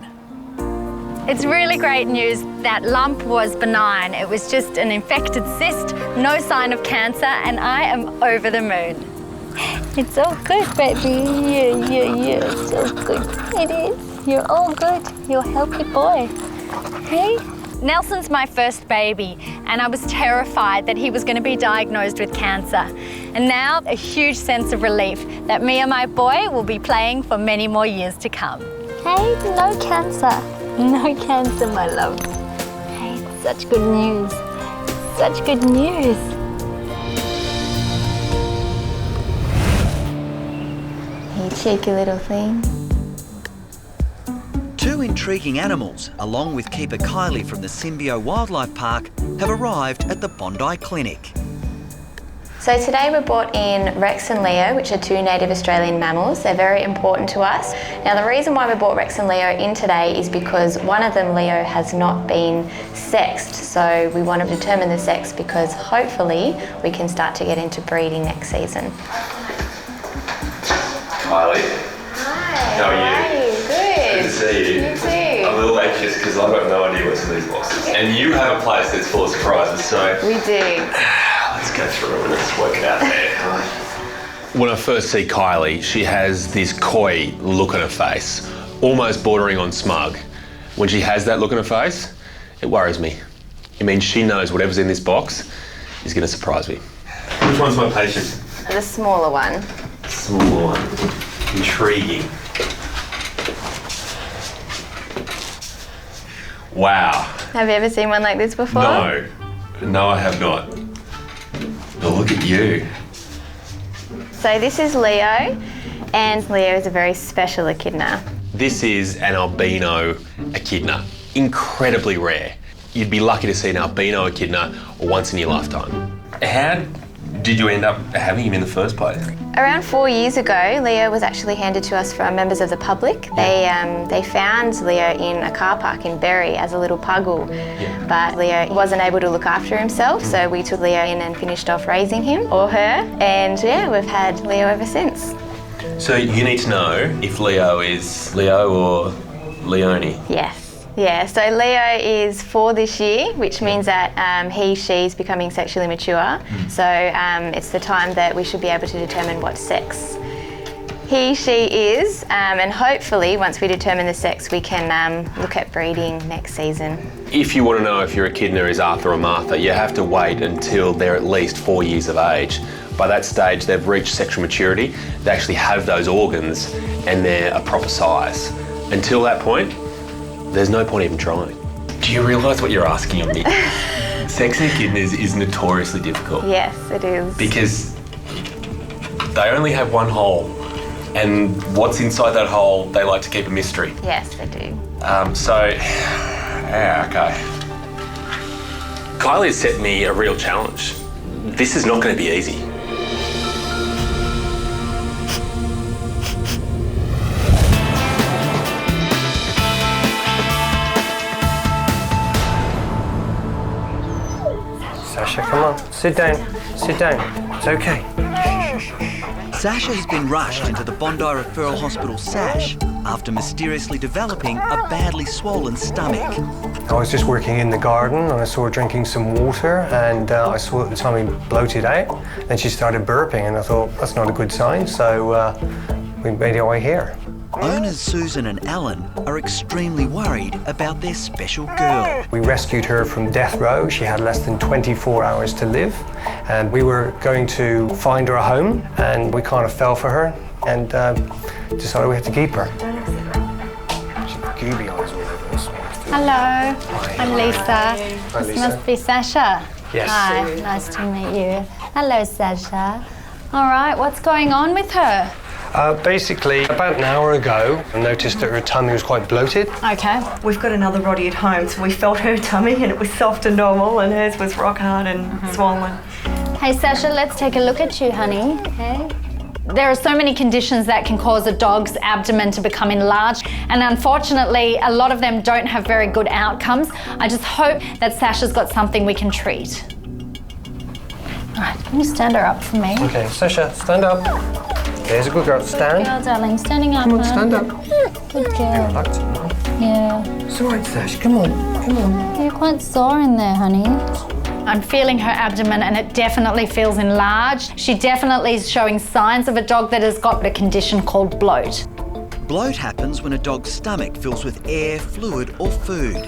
It's really great news. That lump was benign. It was just an infected cyst, no sign of cancer, and I am over the moon. It's all good, baby. Yeah, it's all good. It is. You're all good. You're a healthy boy. Hey? Nelson's my first baby, and I was terrified that he was going to be diagnosed with cancer. And now, a huge sense of relief that me and my boy will be playing for many more years to come. Hey, no cancer. No cancer, my love. Hey, such good news. Such good news. You cheeky little thing. Two intriguing animals, along with keeper Kylie from the Symbio Wildlife Park, have arrived at the Bondi Clinic. So today we brought in Rex and Leo, which are two native Australian mammals. They're very important to us. Now the reason why we brought Rex and Leo in today is because one of them, Leo, has not been sexed. So we want to determine the sex because hopefully we can start to get into breeding next season. Kylie. Hi. How are you? Good. Good to see you. You too. I'm a little anxious because I've got no idea what's in these boxes. And you have a place that's full of surprises, so... We do. Let's go through and let's work it out there. When I first see Kylie, she has this coy look on her face, almost bordering on smug. When she has that look on her face, it worries me. It means she knows whatever's in this box is going to surprise me. Which one's my patient? The smaller one. Small one. Intriguing. Wow. Have you ever seen one like this before? No. No, I have not. But look at you. So this is Leo, and Leo is a very special echidna. This is an albino echidna. Incredibly rare. You'd be lucky to see an albino echidna once in your lifetime. How did you end up having him in the first place? Around 4 years ago, Leo was actually handed to us from members of the public. They found Leo in a car park in Berry as a little puggle, but Leo wasn't able to look after himself, so we took Leo in and finished off raising him, or her, and yeah, we've had Leo ever since. So you need to know if Leo is Leo or Leone. Yes. Yeah, so Leo is 4 this year, which means that she's becoming sexually mature. So it's the time that we should be able to determine what sex she is. And hopefully, once we determine the sex, we can look at breeding next season. If you want to know if your echidna is Arthur or Martha, you have to wait until they're at least 4 years of age. By that stage, they've reached sexual maturity. They actually have those organs and they're a proper size. Until that point, there's no point even trying. Do you realise what you're asking of me? Sexing echidnas is notoriously difficult. Yes, it is. Because they only have one hole, and what's inside that hole, they like to keep a mystery. Yes, they do. Yeah, okay. Kylie has set me a real challenge. This is not going to be easy. Sasha, come on, sit down, it's okay. Sasha has been rushed into the Bondi Referral Hospital SASH after mysteriously developing a badly swollen stomach. I was just working in the garden and I saw her drinking some water and I saw at the tummy bloated out. Then she started burping and I thought, that's not a good sign, so we made our way here. Owners Susan and Alan are extremely worried about their special girl. We rescued her from death row. She had less than 24 hours to live and we were going to find her a home and we kind of fell for her and decided we had to keep her. She's got gooby eyes all over this one. Hello, I'm Lisa. Hi, This Lisa. must be Sasha. Yes. Hi, nice to meet you. Hello, Sasha. All right, what's going on with her? Basically, about an hour ago, I noticed that her tummy was quite bloated. Okay. We've got another Roddie at home, so we felt her tummy and it was soft and normal, and hers was rock hard and swollen. Hey, Sasha, let's take a look at you, honey. Okay. There are so many conditions that can cause a dog's abdomen to become enlarged, and unfortunately, a lot of them don't have very good outcomes. I just hope that Sasha's got something we can treat. All right, can you stand her up for me? Okay, Sasha, stand up. There's a good girl. Stand. Good girl, darling. Standing up. Come on, huh? stand up. Good girl. Relax. Yeah. It's all right, Sash. Come on. You're quite sore in there, honey. I'm feeling her abdomen and it definitely feels enlarged. She definitely is showing signs of a dog that has got a condition called bloat. Bloat happens when a dog's stomach fills with air, fluid or food.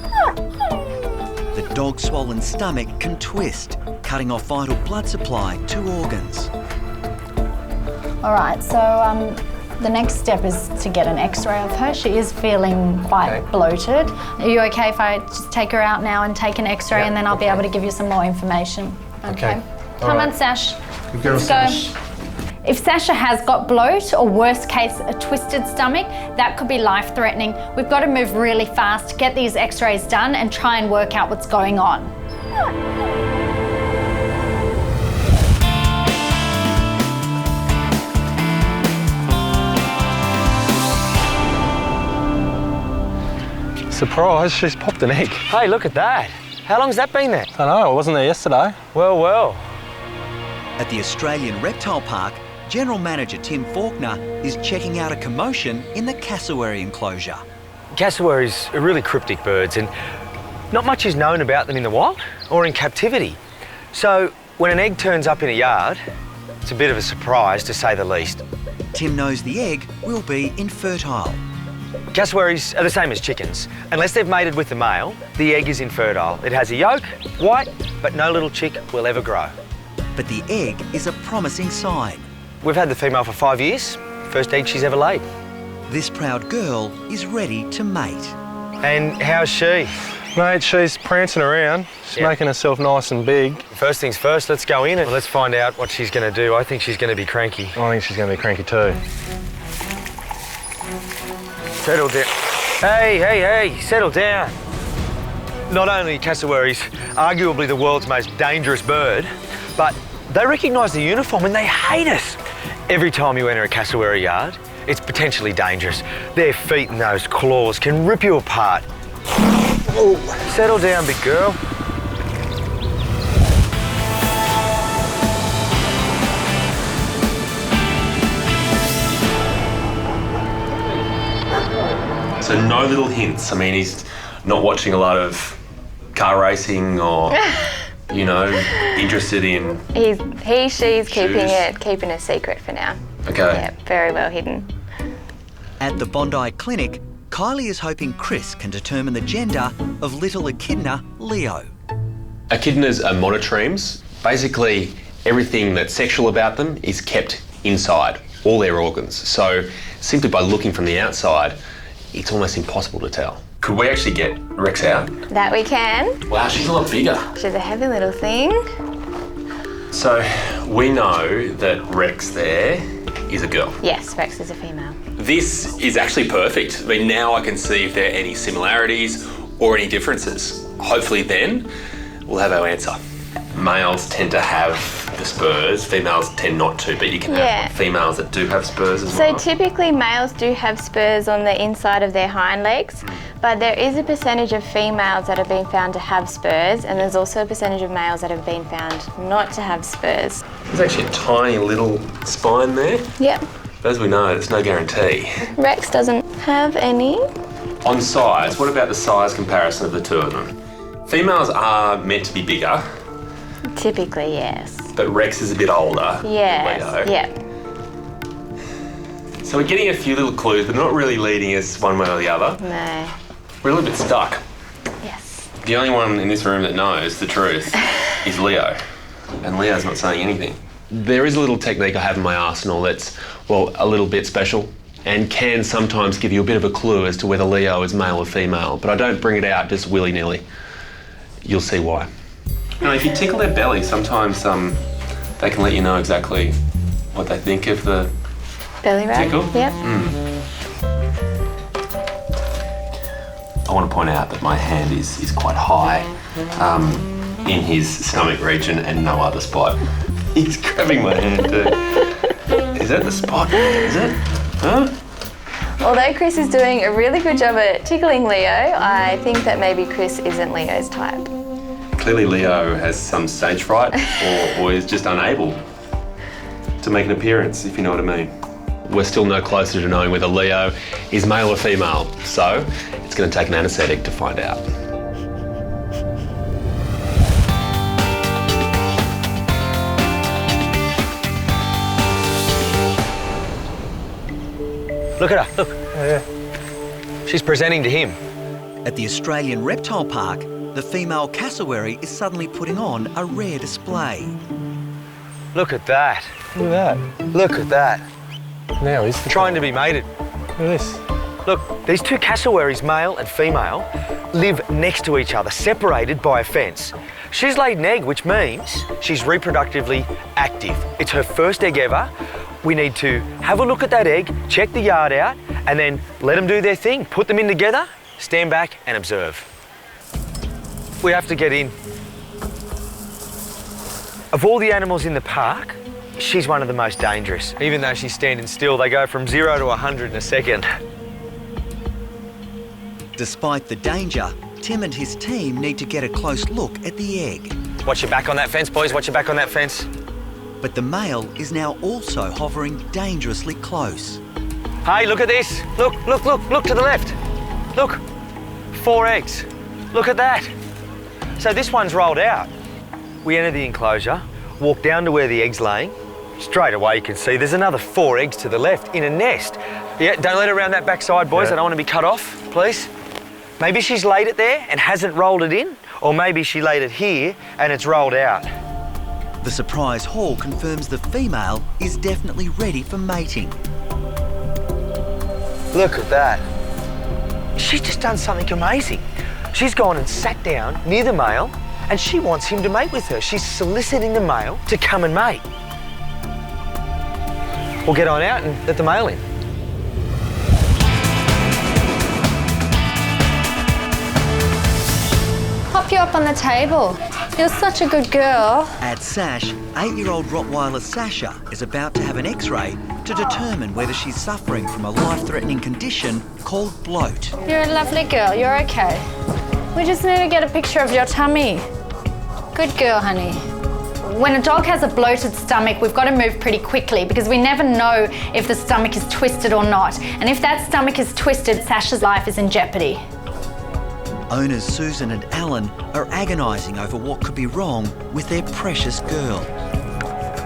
The dog's swollen stomach can twist, cutting off vital blood supply to organs. All right, so The next step is to get an x-ray of her. She is feeling quite bloated. Are you okay if I just take her out now and take an x-ray and then I'll be able to give you some more information? Okay. Come on, Sash. Good girl, Let's Sash. go. If Sasha has got bloat or worst case a twisted stomach, that could be life-threatening. We've got to move really fast, get these x-rays done and try and work out what's going on. Surprise, she's popped an egg. Hey, look at that. How long's that been there? I know, I wasn't there yesterday. Well, well. At the Australian Reptile Park, General Manager Tim Faulkner is checking out a commotion in the cassowary enclosure. Cassowaries are really cryptic birds and not much is known about them in the wild or in captivity. So when an egg turns up in a yard, it's a bit of a surprise to say the least. Tim knows the egg will be infertile. Cassowaries are the same as chickens. Unless they've mated with the male, the egg is infertile. It has a yolk, white, but no little chick will ever grow. But the egg is a promising sign. We've had the female for 5 years. First egg she's ever laid. This proud girl is ready to mate. And how's she? Mate, she's prancing around. She's making herself nice and big. First things first, let's go in and let's find out what she's going to do. I think she's going to be cranky. I think she's going to be cranky too. Settle down. Hey, settle down. Not only are cassowaries arguably the world's most dangerous bird, but they recognise the uniform and they hate us. Every time you enter a cassowary yard, it's potentially dangerous. Their feet and those claws can rip you apart. Oh, settle down, big girl. So no little hints. I mean, he's not watching a lot of car racing or, you know, interested in... She's keeping a secret for now. Okay. Yeah, very well hidden. At the Bondi Clinic, Kylie is hoping Chris can determine the gender of little echidna Leo. Echidnas are monotremes. Basically, everything that's sexual about them is kept inside, all their organs. So simply by looking from the outside, it's almost impossible to tell. Could we actually get Rex out? That we can. Wow, she's a lot bigger. She's a heavy little thing. So we know that Rex there is a girl. Yes, Rex is a female. This is actually perfect. I mean, now I can see if there are any similarities or any differences. Hopefully then we'll have our answer. Males tend to have the spurs, females tend not to, but you can have females that do have spurs as well. So typically males do have spurs on the inside of their hind legs, but there is a percentage of females that have been found to have spurs, and there's also a percentage of males that have been found not to have spurs. There's actually a tiny little spine there. Yep. But as we know, it's no guarantee. Rex doesn't have any. On size, what about the size comparison of the two of them? Females are meant to be bigger. Typically, yes. But Rex is a bit older. Yes. Leo. Yeah. So we're getting a few little clues, but not really leading us one way or the other. No. We're a little bit stuck. Yes. The only one in this room that knows the truth is Leo. And Leo's not saying anything. There is a little technique I have in my arsenal that's, well, a little bit special and can sometimes give you a bit of a clue as to whether Leo is male or female, but I don't bring it out just willy-nilly. You'll see why. You know, if you tickle their belly, sometimes they can let you know exactly what they think of the belly rub. tickle. Yep. I want to point out that my hand is quite high in his stomach region and no other spot. He's grabbing my hand too. Is that the spot? Is it? Huh? Although Chris is doing a really good job at tickling Leo, I think that maybe Chris isn't Leo's type. Clearly Leo has some stage fright or is just unable to make an appearance, if you know what I mean. We're still no closer to knowing whether Leo is male or female, so it's going to take an anaesthetic to find out. Look at her, look. Yeah. She's presenting to him. At the Australian Reptile Park, the female cassowary is suddenly putting on a rare display. Look at that. Look at that. Look at that. Now is the Trying to be mated. Look at this. Look, these two cassowaries, male and female, live next to each other, separated by a fence. She's laid an egg, which means she's reproductively active. It's her first egg ever. We need to have a look at that egg, check the yard out, and then let them do their thing. Put them in together, stand back and observe. We have to get in. Of all the animals in the park, she's one of the most dangerous. Even though she's standing still, they go from 0 to 100 in a second. Despite the danger, Tim and his team need to get a close look at the egg. Watch your back on that fence, boys. Watch your back on that fence. But the male is now also hovering dangerously close. Hey, look at this. Look to the left. Look, 4 eggs. Look at that. So this one's rolled out. We enter the enclosure, walk down to where the egg's laying. Straight away you can see there's another 4 eggs to the left in a nest. Yeah, don't let her around that backside, boys. I don't want to be cut off, please. Maybe she's laid it there and hasn't rolled it in, or maybe she laid it here and it's rolled out. The surprise haul confirms the female is definitely ready for mating. Look at that. She's just done something amazing. She's gone and sat down near the male and she wants him to mate with her. She's soliciting the male to come and mate. We'll get on out and let the male in. Pop you up on the table. You're such a good girl. At Sash, 8-year-old Rottweiler Sasha is about to have an X-ray to determine whether she's suffering from a life-threatening condition called bloat. You're a lovely girl. You're okay. We just need to get a picture of your tummy. Good girl, honey. When a dog has a bloated stomach, we've got to move pretty quickly because we never know if the stomach is twisted or not. And if that stomach is twisted, Sasha's life is in jeopardy. Owners Susan and Alan are agonising over what could be wrong with their precious girl.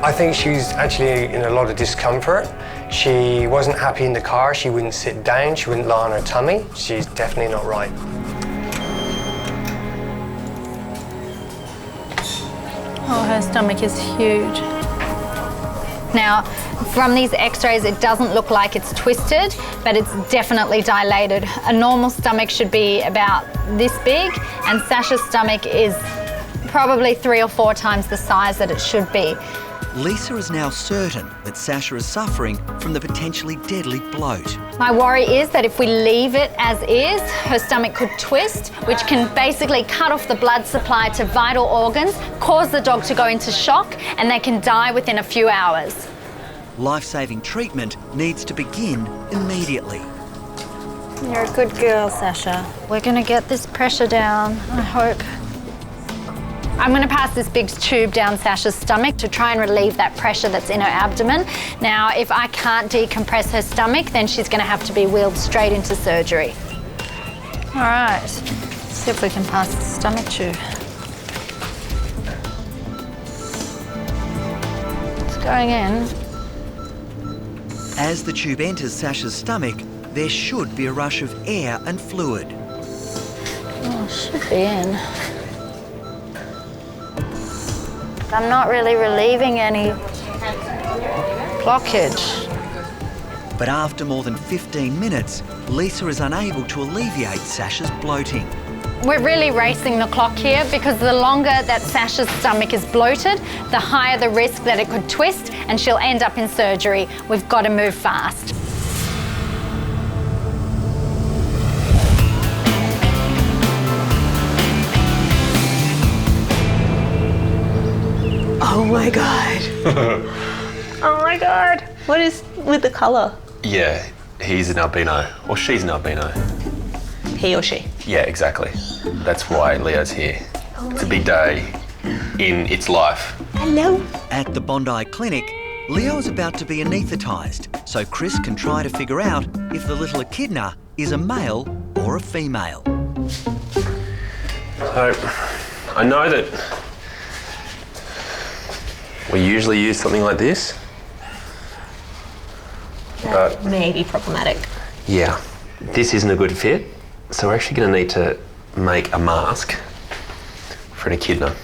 I think she's actually in a lot of discomfort. She wasn't happy in the car, she wouldn't sit down, she wouldn't lie on her tummy. She's definitely not right. Oh, her stomach is huge. Now, from these x-rays, it doesn't look like it's twisted, but it's definitely dilated. A normal stomach should be about this big, and Sasha's stomach is probably 3 or 4 times the size that it should be. Lisa is now certain that Sasha is suffering from the potentially deadly bloat. My worry is that if we leave it as is, her stomach could twist, which can basically cut off the blood supply to vital organs, cause the dog to go into shock, and they can die within a few hours. Life-saving treatment needs to begin immediately. You're a good girl, Sasha. We're going to get this pressure down, I hope. I'm going to pass this big tube down Sasha's stomach to try and relieve that pressure that's in her abdomen. Now, if I can't decompress her stomach, then she's going to have to be wheeled straight into surgery. All right, let's see if we can pass the stomach tube. It's going in. As the tube enters Sasha's stomach, there should be a rush of air and fluid. Oh, should be in. I'm not really relieving any blockage. But after more than 15 minutes, Lisa is unable to alleviate Sasha's bloating. We're really racing the clock here because the longer that Sasha's stomach is bloated, the higher the risk that it could twist and she'll end up in surgery. We've got to move fast. Oh my God. Oh my God. What is with the colour? Yeah, he's an albino, or she's an albino. He or she? Yeah, exactly. That's why Leo's here. It's a big day in its life. Hello. At the Bondi Clinic, Leo is about to be anaesthetised, so Chris can try to figure out if the little echidna is a male or a female. So, I know that we usually use something like this, but may be problematic. yeah, this isn't a good fit, so we're actually going to need to make a mask for an echidna.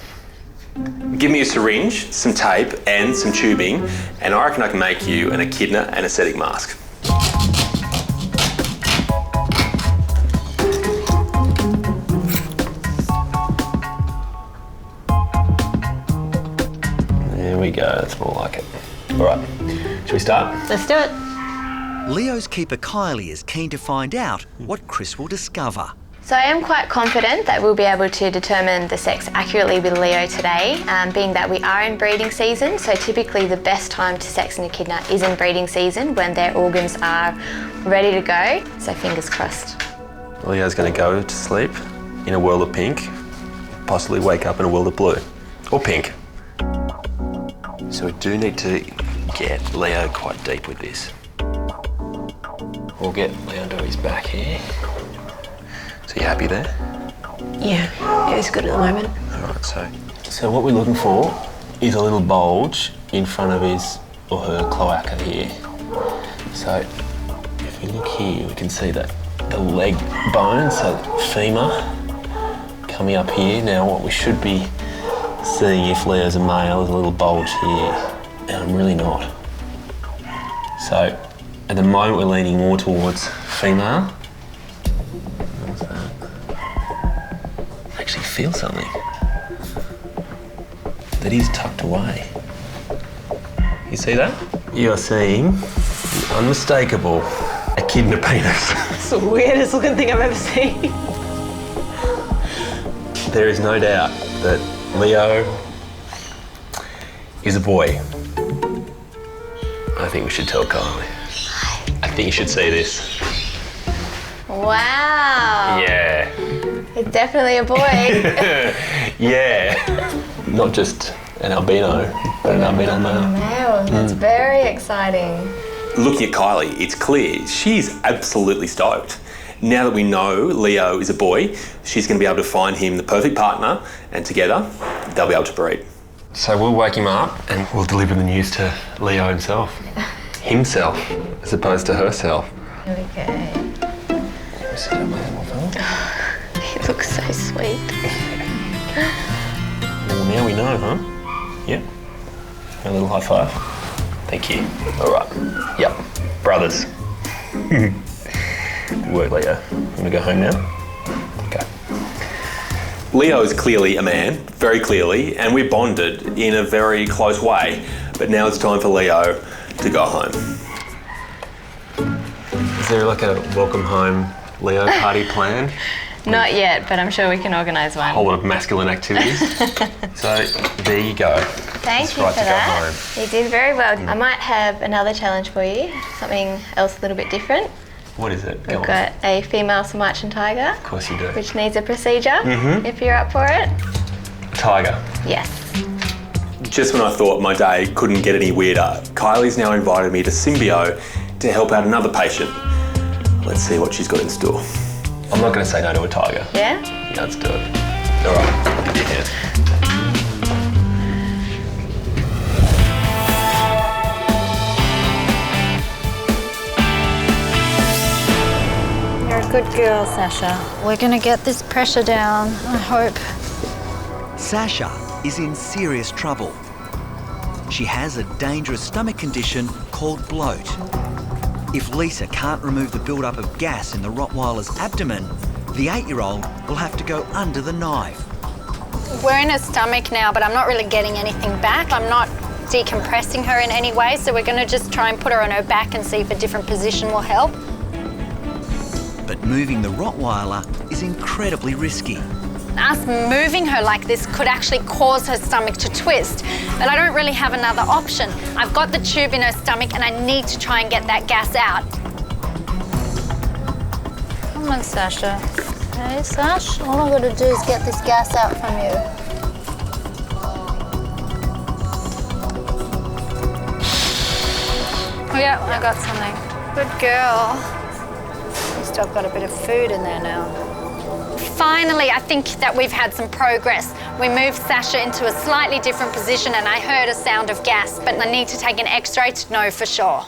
Give me a syringe, some tape and some tubing, and I reckon I can make you an echidna anaesthetic mask. There we go, that's more like it. All right, shall we start? Let's do it. Leo's keeper Kylie is keen to find out what Chris will discover. So I am quite confident that we'll be able to determine the sex accurately with Leo today, being that we are in breeding season. So typically the best time to sex an echidna is in breeding season when their organs are ready to go. So fingers crossed. Leo's going to go to sleep in a world of pink, possibly wake up in a world of blue, or pink. So we do need to get Leo quite deep with this. We'll get Leo to his back here. So you happy there? Yeah, it's good at the moment. All right, so what we're looking for is a little bulge in front of his or her cloaca here. So if we look here, we can see that the leg bone, so femur, coming up here. Now what we should be seeing if Leo's a male is a little bulge here, and I'm really not. So at the moment we're leaning more towards female. Actually feel something that is tucked away. You see that? You're seeing the unmistakable echidna penis. It's the weirdest looking thing I've ever seen. There is no doubt that Leo is a boy. I think we should tell Kylie. I think you should see this. Wow. Yeah. It's definitely a boy. Yeah. Not just an albino, but an albino male. Wow, that's very exciting. Looking at Kylie, it's clear she's absolutely stoked. Now that we know Leo is a boy, she's going to be able to find him the perfect partner, and together they'll be able to breed. So we'll wake him up and we'll deliver the news to Leo himself. Himself, as opposed to herself. Okay. He looks so sweet. Well, now we know, huh? Yep. A little high five. Thank you. All right. Yep. Brothers. Good work, Leo. You want to go home now? Okay. Leo is clearly a man, very clearly, and we're bonded in a very close way. But now it's time for Leo to go home. Is there like a welcome home Leo party planned? Not yet, but I'm sure we can organise one. A whole lot of masculine activities. So there you go. Thank you for that. You did very well. I might have another challenge for you, something else a little bit different. What is it? We've got a female Sumatran tiger. Of course you do. Which needs a procedure, if you're up for it. Tiger. Yes. Just when I thought my day couldn't get any weirder, Kylie's now invited me to Symbio to help out another patient. Let's see what she's got in store. I'm not going to say no to a tiger. Yeah? Yeah, let's do it. All right, I'll give you a hand. You're a good girl, Sasha. We're gonna get this pressure down, I hope. Sasha is in serious trouble. She has a dangerous stomach condition called bloat. If Lisa can't remove the build-up of gas in the Rottweiler's abdomen, the 8-year-old will have to go under the knife. We're in her stomach now, but I'm not really getting anything back. I'm not decompressing her in any way, so we're going to just try and put her on her back and see if a different position will help. But moving the Rottweiler is incredibly risky. Us moving her like this could actually cause her stomach to twist, but I don't really have another option. I've got the tube in her stomach and I need to try and get that gas out. Come on, Sasha. Hey, Sash, all I've got to do is get this gas out from you. Oh yeah, I got something. Good girl. At least I've got a bit of food in there now. Finally, I think that we've had some progress. We moved Sasha into a slightly different position and I heard a sound of gas, but I need to take an X-ray to know for sure.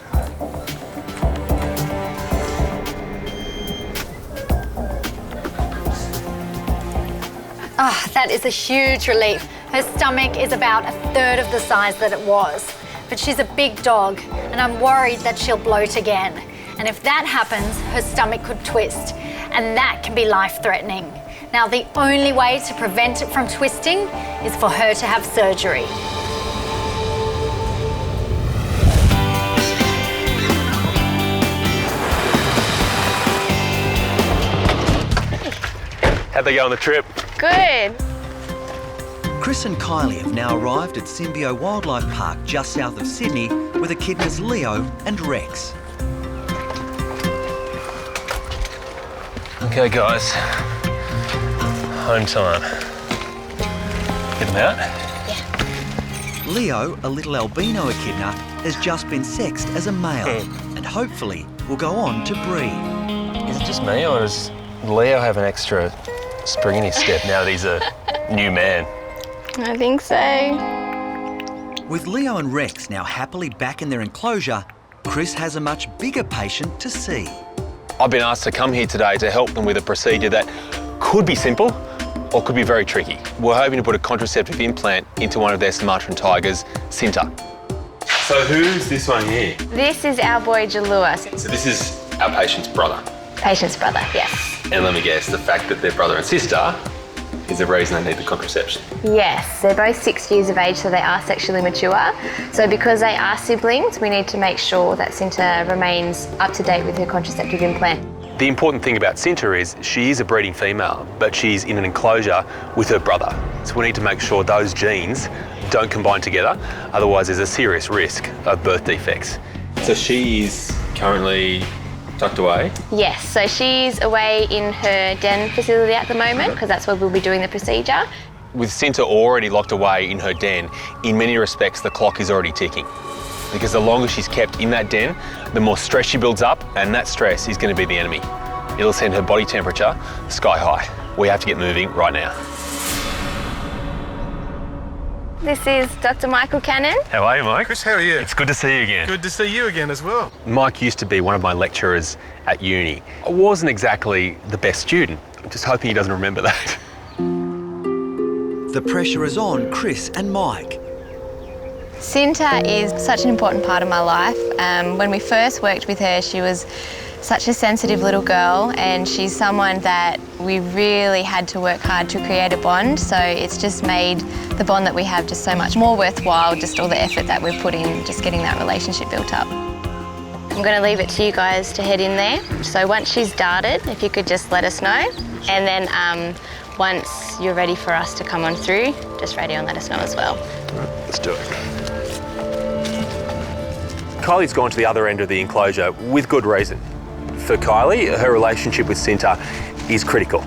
Ah, that is a huge relief. Her stomach is about 1/3 of the size that it was, but she's a big dog and I'm worried that she'll bloat again. And if that happens, her stomach could twist and that can be life-threatening. Now, the only way to prevent it from twisting is for her to have surgery. How'd they go on the trip? Good. Chris and Kylie have now arrived at Symbio Wildlife Park just south of Sydney with echidnas Leo and Rex. Okay, guys. Home time. Get them out? Leo, a little albino echidna, has just been sexed as a male and hopefully will go on to breed. Is it just me or does Leo have an extra spring in his step now that he's a new man? I think so. With Leo and Rex now happily back in their enclosure, Chris has a much bigger patient to see. I've been asked to come here today to help them with a procedure that could be simple or could be very tricky. We're hoping to put a contraceptive implant into one of their Sumatran tigers, Sinta. So who's this one here? This is our boy Jalua. So this is our patient's brother. Patient's brother, yes. And let me guess, the fact that they're brother and sister is the reason they need the contraception. Yes, they're both 6 years of age, so they are sexually mature. So because they are siblings, we need to make sure that Sinta remains up to date with her contraceptive implant. The important thing about Sinta is she is a breeding female, but she's in an enclosure with her brother. So we need to make sure those genes don't combine together, otherwise there's a serious risk of birth defects. So she is currently tucked away? Yes, so she's away in her den facility at the moment because that's where we'll be doing the procedure. With Sinta already locked away in her den, in many respects the clock is already ticking. Because the longer she's kept in that den, the more stress she builds up, and that stress is going to be the enemy. It'll send her body temperature sky high. We have to get moving right now. This is Dr. Michael Cannon. How are you, Mike? Chris, how are you? It's good to see you again. Good to see you again as well. Mike used to be one of my lecturers at uni. I wasn't exactly the best student. I'm just hoping he doesn't remember that. The pressure is on Chris and Mike. Sinta is such an important part of my life. When we first worked with her, she was such a sensitive little girl, and she's someone that we really had to work hard to create a bond, so it's just made the bond that we have just so much more worthwhile, just all the effort that we've put in just getting that relationship built up. I'm going to leave it to you guys to head in there. So once she's darted, if you could just let us know, and then once you're ready for us to come on through, just radio and let us know as well. Let's do it. Kylie's gone to the other end of the enclosure with good reason. For Kylie, her relationship with Sinta is critical.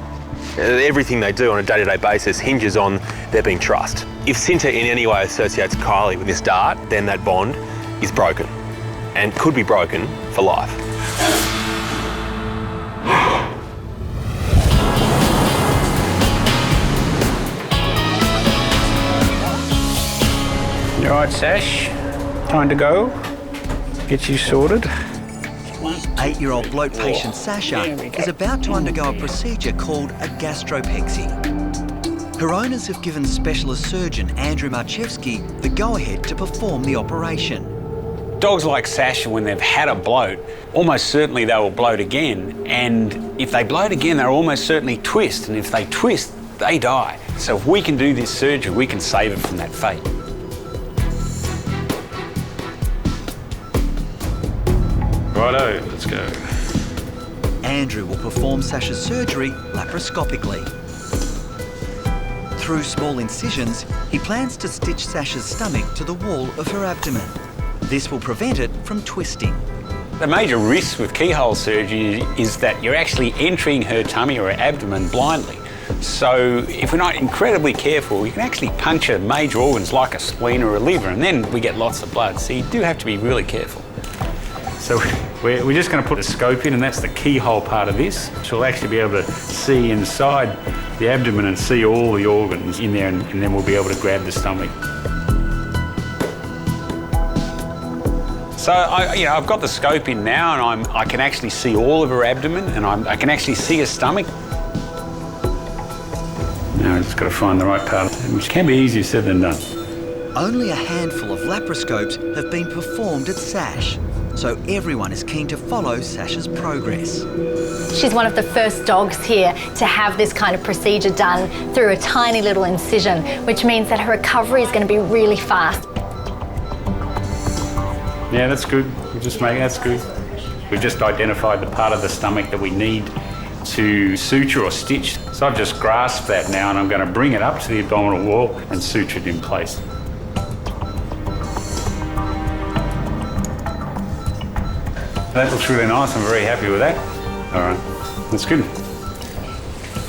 Everything they do on a day-to-day basis hinges on there being trust. If Sinta in any way associates Kylie with this dart, then that bond is broken and could be broken for life. You all right, Sash? Time to go? Get you sorted. 8-year-old bloat patient Sasha is about to undergo a procedure called a gastropexy. Her owners have given specialist surgeon Andrew Marchevsky the go-ahead to perform the operation. Dogs like Sasha, when they've had a bloat, almost certainly they will bloat again. And if they bloat again, they'll almost certainly twist. And if they twist, they die. So if we can do this surgery, we can save it from that fate. Righto, let's go. Andrew will perform Sasha's surgery laparoscopically. Through small incisions, he plans to stitch Sasha's stomach to the wall of her abdomen. This will prevent it from twisting. The major risk with keyhole surgery is that you're actually entering her tummy or her abdomen blindly. So if we're not incredibly careful, we can actually puncture major organs like a spleen or a liver, and then we get lots of blood. So you do have to be really careful. So we're just going to put a scope in, and that's the keyhole part of this. So we'll actually be able to see inside the abdomen and see all the organs in there, and then we'll be able to grab the stomach. So I've got the scope in now, and I can actually see all of her abdomen, and I can actually see her stomach. Now we've just got to find the right part, which can be easier said than done. Only a handful of laparoscopes have been performed at SASH, so everyone is keen to follow Sasha's progress. She's one of the first dogs here to have this kind of procedure done through a tiny little incision, which means that her recovery is going to be really fast. Yeah, that's good. That's good. We've just identified the part of the stomach that we need to suture or stitch. So I've just grasped that now and I'm going to bring it up to the abdominal wall and suture it in place. That looks really nice. I'm very happy with that. All right, that's good.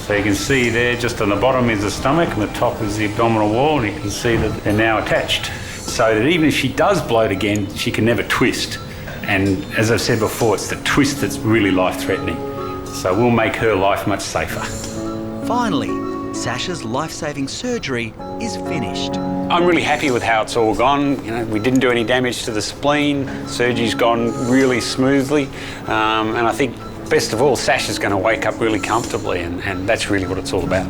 So you can see there, just on the bottom is the stomach and the top is the abdominal wall, and you can see that they're now attached. So that even if she does bloat again, she can never twist. And as I've said before, it's the twist that's really life-threatening. So we'll make her life much safer. Finally, Sasha's life-saving surgery is finished. I'm really happy with how it's all gone. You know, we didn't do any damage to the spleen. Surgery's gone really smoothly. And I think, best of all, Sasha's going to wake up really comfortably, and that's really what it's all about.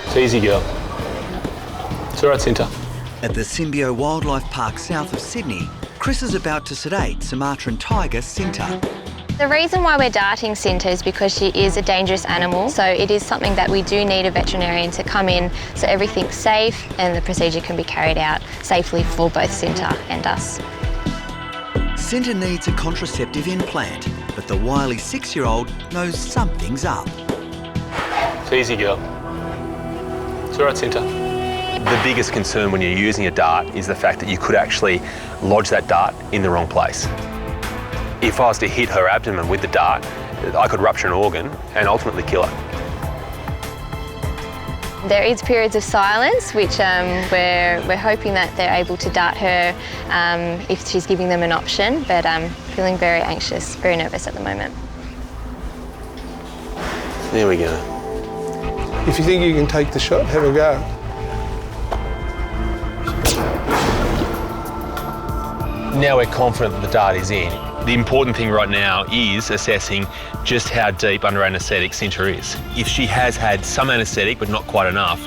It's easy, girl. It's all right, Cinta. At the Symbio Wildlife Park south of Sydney, Chris is about to sedate Sumatran tiger Cinta. The reason why we're darting Cinta is because she is a dangerous animal, so it is something that we do need a veterinarian to come in so everything's safe and the procedure can be carried out safely for both Cinta and us. Cinta needs a contraceptive implant, but the wily 6-year-old knows something's up. It's easy, girl. It's all right, Cinta. The biggest concern when you're using a dart is the fact that you could actually lodge that dart in the wrong place. If I was to hit her abdomen with the dart, I could rupture an organ and ultimately kill her. There is periods of silence, which we're hoping that they're able to dart her if she's giving them an option, but I'm feeling very anxious, very nervous at the moment. There we go. If you think you can take the shot, have a go. Now we're confident that the dart is in. The important thing right now is assessing just how deep under anaesthetic Cinta is. If she has had some anaesthetic but not quite enough,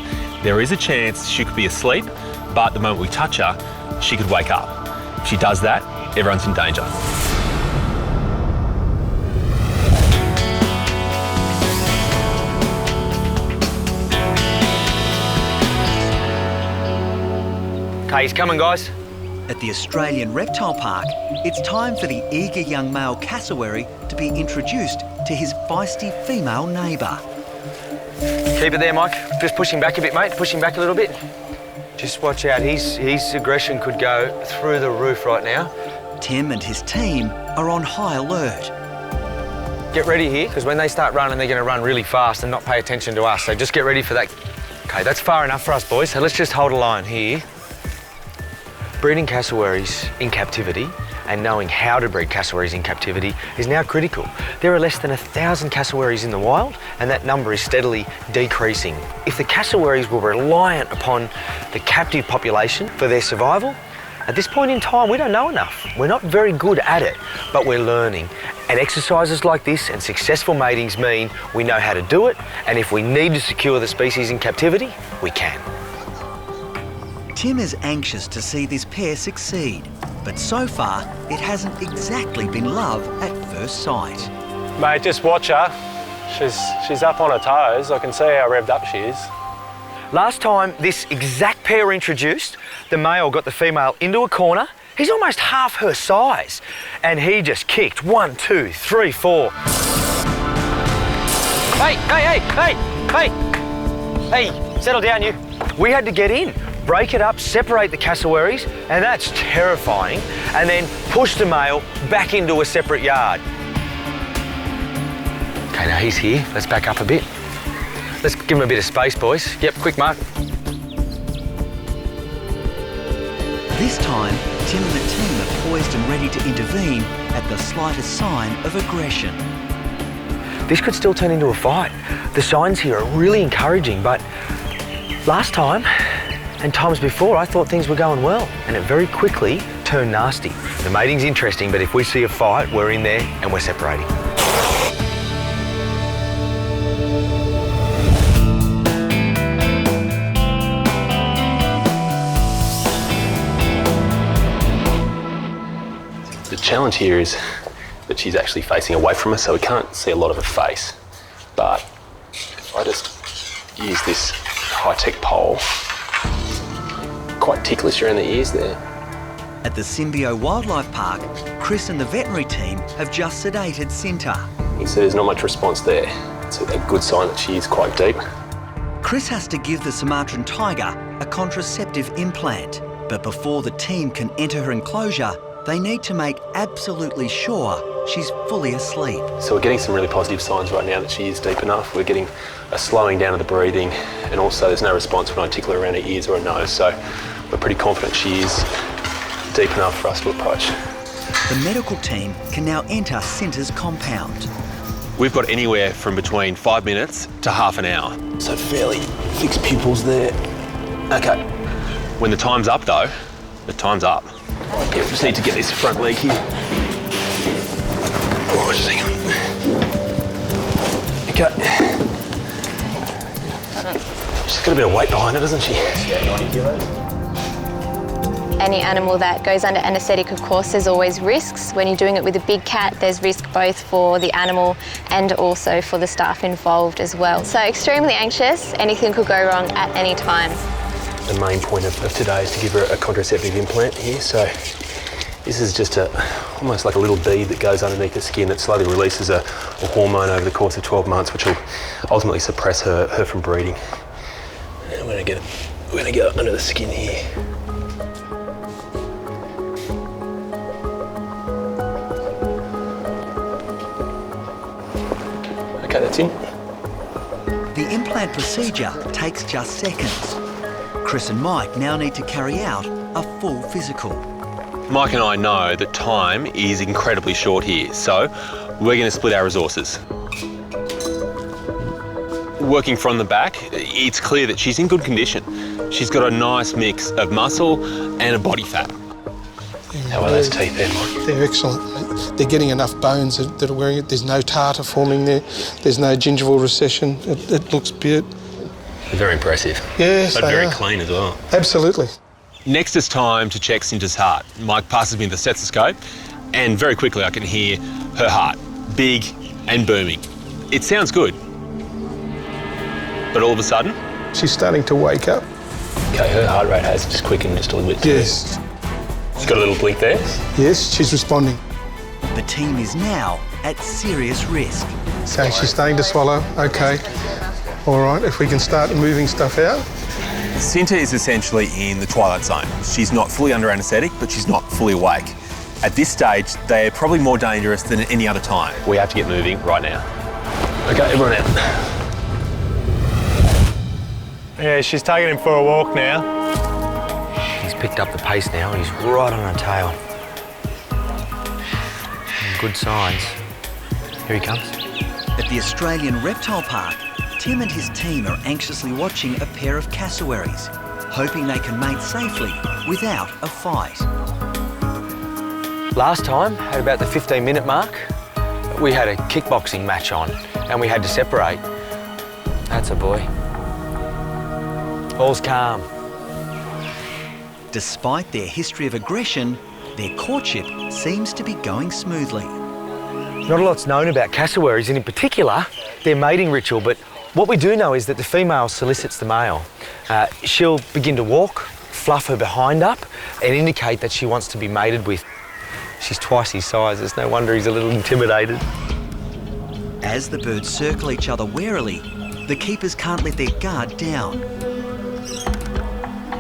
there is a chance she could be asleep, but the moment we touch her, she could wake up. If she does that, everyone's in danger. Okay, he's coming, guys. At the Australian Reptile Park, it's time for the eager young male cassowary to be introduced to his feisty female neighbour. Keep it there, Mike. Just push him back a bit, mate. Push him back a little bit. Just watch out. His aggression could go through the roof right now. Tim and his team are on high alert. Get ready here, because when they start running, they're going to run really fast and not pay attention to us. So just get ready for that. Okay, that's far enough for us, boys. So let's just hold a line here. Breeding cassowaries in captivity and knowing how to breed cassowaries in captivity is now critical. There are less than 1,000 cassowaries in the wild, and that number is steadily decreasing. If the cassowaries were reliant upon the captive population for their survival, at this point in time, we don't know enough. We're not very good at it, but we're learning. And exercises like this and successful matings mean we know how to do it, and if we need to secure the species in captivity, we can. Tim is anxious to see this pair succeed, but so far it hasn't exactly been love at first sight. Mate, just watch her. She's up on her toes. I can see how revved up she is. Last time this exact pair were introduced, the male got the female into a corner. He's almost half her size, and he just kicked 1, 2, 3, 4. Hey, settle down, you. We had to get in. Break it up, separate the cassowaries, and that's terrifying, and then push the male back into a separate yard. Okay, now he's here. Let's back up a bit. Let's give him a bit of space, boys. Yep, quick mark. This time, Tim and the team are poised and ready to intervene at the slightest sign of aggression. This could still turn into a fight. The signs here are really encouraging, but last time, And times before, I thought things were going well, and it very quickly turned nasty. The mating's interesting, but if we see a fight, we're in there and we're separating. The challenge here is that she's actually facing away from us, so we can't see a lot of her face. But if I just use this high-tech pole, quite ticklish around the ears there. At the Symbio Wildlife Park, Chris and the veterinary team have just sedated Cinta. You can see there's not much response there. It's a good sign that she is quite deep. Chris has to give the Sumatran tiger a contraceptive implant, but before the team can enter her enclosure, they need to make absolutely sure she's fully asleep. So we're getting some really positive signs right now that she is deep enough. We're getting a slowing down of the breathing, and also there's no response when I tickle her around her ears or her nose, so we're pretty confident she is deep enough for us to approach. The medical team can now enter Cinta's compound. We've got anywhere from between 5 minutes to half an hour. So fairly fixed pupils there. Okay. When the time's up though, the time's up. Yeah, we just need to get this front leg here. Oh, just hang on. Okay. She's got a bit of weight behind her, doesn't she? Yeah, 90 kilos. Any animal that goes under anaesthetic, of course, there's always risks. When you're doing it with a big cat, there's risk both for the animal and also for the staff involved as well. So extremely anxious, anything could go wrong at any time. The main point of today is to give her a contraceptive implant here. So this is just almost like a little bead that goes underneath the skin that slowly releases a hormone over the course of 12 months, which will ultimately suppress her from breeding. And we're gonna get under the skin here. Okay, that's in. The implant procedure takes just seconds. Chris and Mike now need to carry out a full physical. Mike and I know that time is incredibly short here, so we're going to split our resources. Working from the back, it's clear that she's in good condition. She's got a nice mix of muscle and a body fat. How are those teeth there, Mike? They're excellent. They're getting enough bones that are wearing it. There's no tartar forming there. There's no gingival recession. It looks good. They're very impressive. Yes, but they very are. clean as well. Absolutely. Next is time to check Cinta's heart. Mike passes me the stethoscope, and very quickly I can hear her heart, big and booming. It sounds good. But all of a sudden... She's starting to wake up. Okay, her heart rate has just quickened just a little bit too. Yes. She's got a little blink there. Yes, she's responding. The team is now at serious risk. So she's starting to swallow. Okay. All right, if we can start moving stuff out. Cinta is essentially in the twilight zone. She's not fully under anaesthetic, but she's not fully awake. At this stage, they're probably more dangerous than at any other time. We have to get moving right now. Okay, everyone out. Yeah, she's taking him for a walk now. He's picked up the pace now and he's right on her tail. Good signs. Here he comes. At the Australian Reptile Park, Tim and his team are anxiously watching a pair of cassowaries, hoping they can mate safely without a fight. Last time, at about the 15-minute mark, we had a kickboxing match on and we had to separate. That's a boy. All's calm. Despite their history of aggression, their courtship seems to be going smoothly. Not a lot's known about cassowaries, and in particular, their mating ritual, but what we do know is that the female solicits the male. She'll begin to walk, fluff her behind up, and indicate that she wants to be mated with. She's twice his size, it's no wonder he's a little intimidated. As the birds circle each other warily, the keepers can't let their guard down.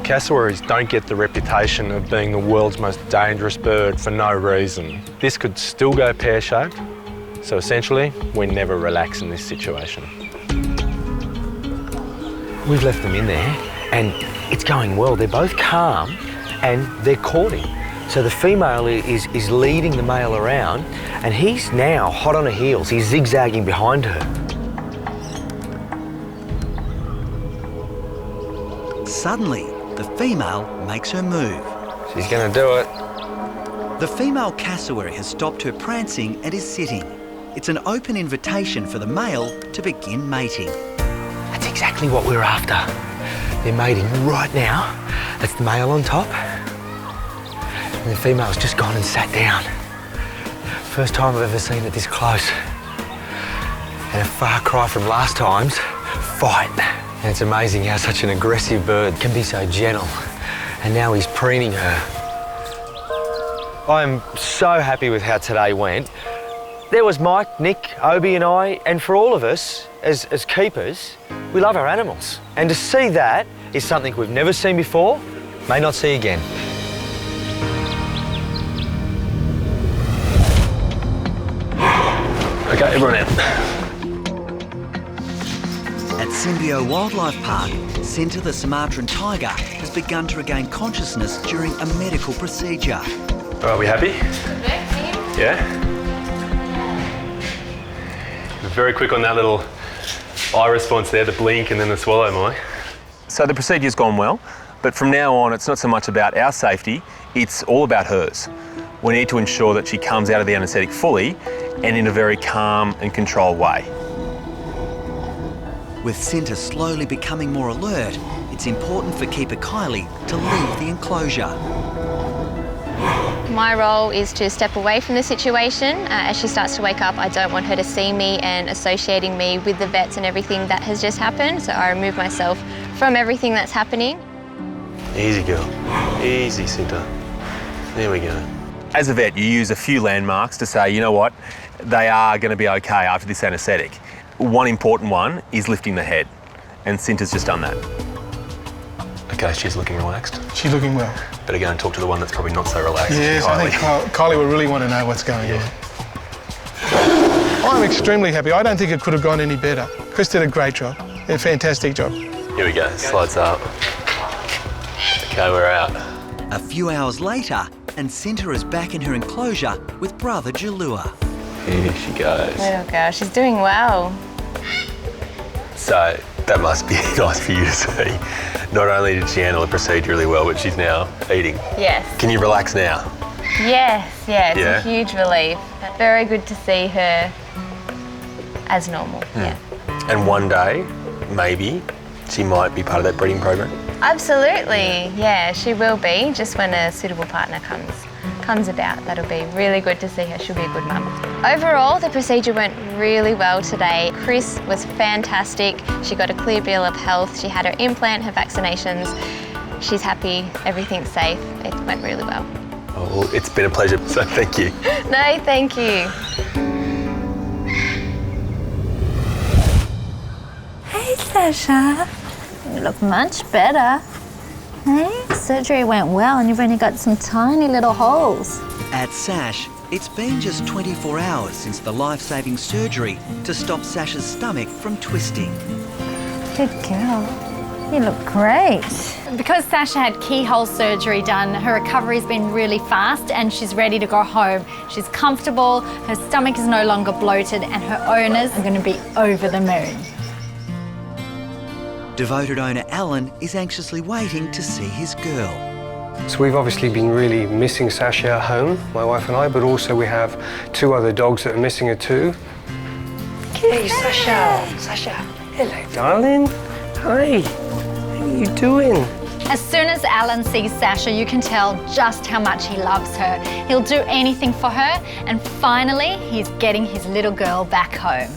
Cassowaries don't get the reputation of being the world's most dangerous bird for no reason. This could still go pear-shaped, so essentially, we never relax in this situation. We've left them in there, and it's going well. They're both calm, and they're courting. So the female is leading the male around, and he's now hot on her heels. He's zigzagging behind her. Suddenly, the female makes her move. She's gonna do it. The female cassowary has stopped her prancing and is sitting. It's an open invitation for the male to begin mating. That's exactly what we're after. They're mating right now. That's the male on top. And the female's just gone and sat down. First time I've ever seen it this close. And a far cry from last time's fight. And it's amazing how such an aggressive bird can be so gentle. And now he's preening her. I'm so happy with how today went. There was Mike, Nick, Obi and I, and for all of us, as keepers, we love our animals. And to see that is something we've never seen before, may not see again. Okay, everyone out. At Symbio Wildlife Park, Cinta the Sumatran tiger has begun to regain consciousness during a medical procedure. Are we happy? Yeah? Very quick on that little eye response there, the blink and then the swallow, Molly. So the procedure's gone well, but from now on it's not so much about our safety, it's all about hers. We need to ensure that she comes out of the anaesthetic fully and in a very calm and controlled way. With Cinta slowly becoming more alert, it's important for keeper Kylie to leave the enclosure. My role is to step away from the situation. As she starts to wake up, I don't want her to see me and associating me with the vets and everything that has just happened, so I remove myself from everything that's happening. Easy girl, easy Cinta. There we go. As a vet, you use a few landmarks to say, you know what, they are going to be okay after this anaesthetic. One important one is lifting the head, and Cinta's just done that. Okay, she's looking relaxed. She's looking well. Better go and talk to the one that's probably not so relaxed. Yes, I think Kylie will really want to know what's going on. I'm extremely happy. I don't think it could have gone any better. Chris did a great job, a fantastic job. Here we go, slides up. Okay, we're out. A few hours later, and Cinta is back in her enclosure with brother Jalua. Here she goes. Little girl, she's doing well. So that must be nice for you to see. Not only did she handle the procedure really well, but she's now eating. Yes. Can you relax now? Yes, it's a huge relief. Very good to see her as normal, yeah. And one day, maybe, she might be part of that breeding program? Absolutely, yeah, she will be, just when a suitable partner comes about. That'll be really good to see her. She'll be a good mum. Overall, the procedure went really well today. Chris was fantastic. She got a clear bill of health. She had her implant, her vaccinations. She's happy, everything's safe. It went really well. Oh, it's been a pleasure, so thank you. No, thank you. Hey, Sasha. You look much better. Hey, surgery went well and you've only got some tiny little holes. At Sash, it's been just 24 hours since the life-saving surgery to stop Sasha's stomach from twisting. Good girl. You look great. Because Sasha had keyhole surgery done, her recovery's been really fast and she's ready to go home. She's comfortable, her stomach is no longer bloated and her owners are going to be over the moon. Devoted owner Alan is anxiously waiting to see his girl. So we've obviously been really missing Sasha at home, my wife and I, but also we have 2 other dogs that are missing her too. Hey, Sasha. Sasha. Hello, darling. Hi. How are you doing? As soon as Alan sees Sasha, you can tell just how much he loves her. He'll do anything for her, and finally, he's getting his little girl back home.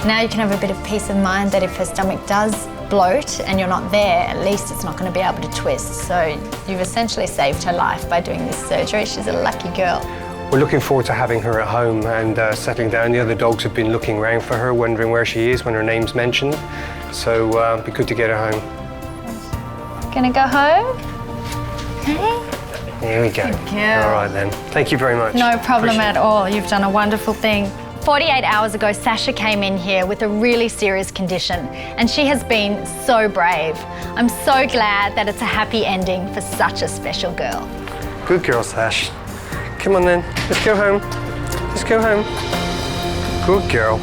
Now you can have a bit of peace of mind that if her stomach does bloat and you're not there, at least it's not going to be able to twist. So you've essentially saved her life by doing this surgery. She's a lucky girl. We're looking forward to having her at home and settling down. The other dogs have been looking around for her, wondering where she is when her name's mentioned. So it'd be good to get her home. Gonna go home? Hey? Here we go. Good girl. All right then. Thank you very much. No problem at all. You've done a wonderful thing. 48 hours ago, Sasha came in here with a really serious condition, and she has been so brave. I'm so glad that it's a happy ending for such a special girl. Good girl, Sash. Come on then, let's go home. Let's go home. Good girl.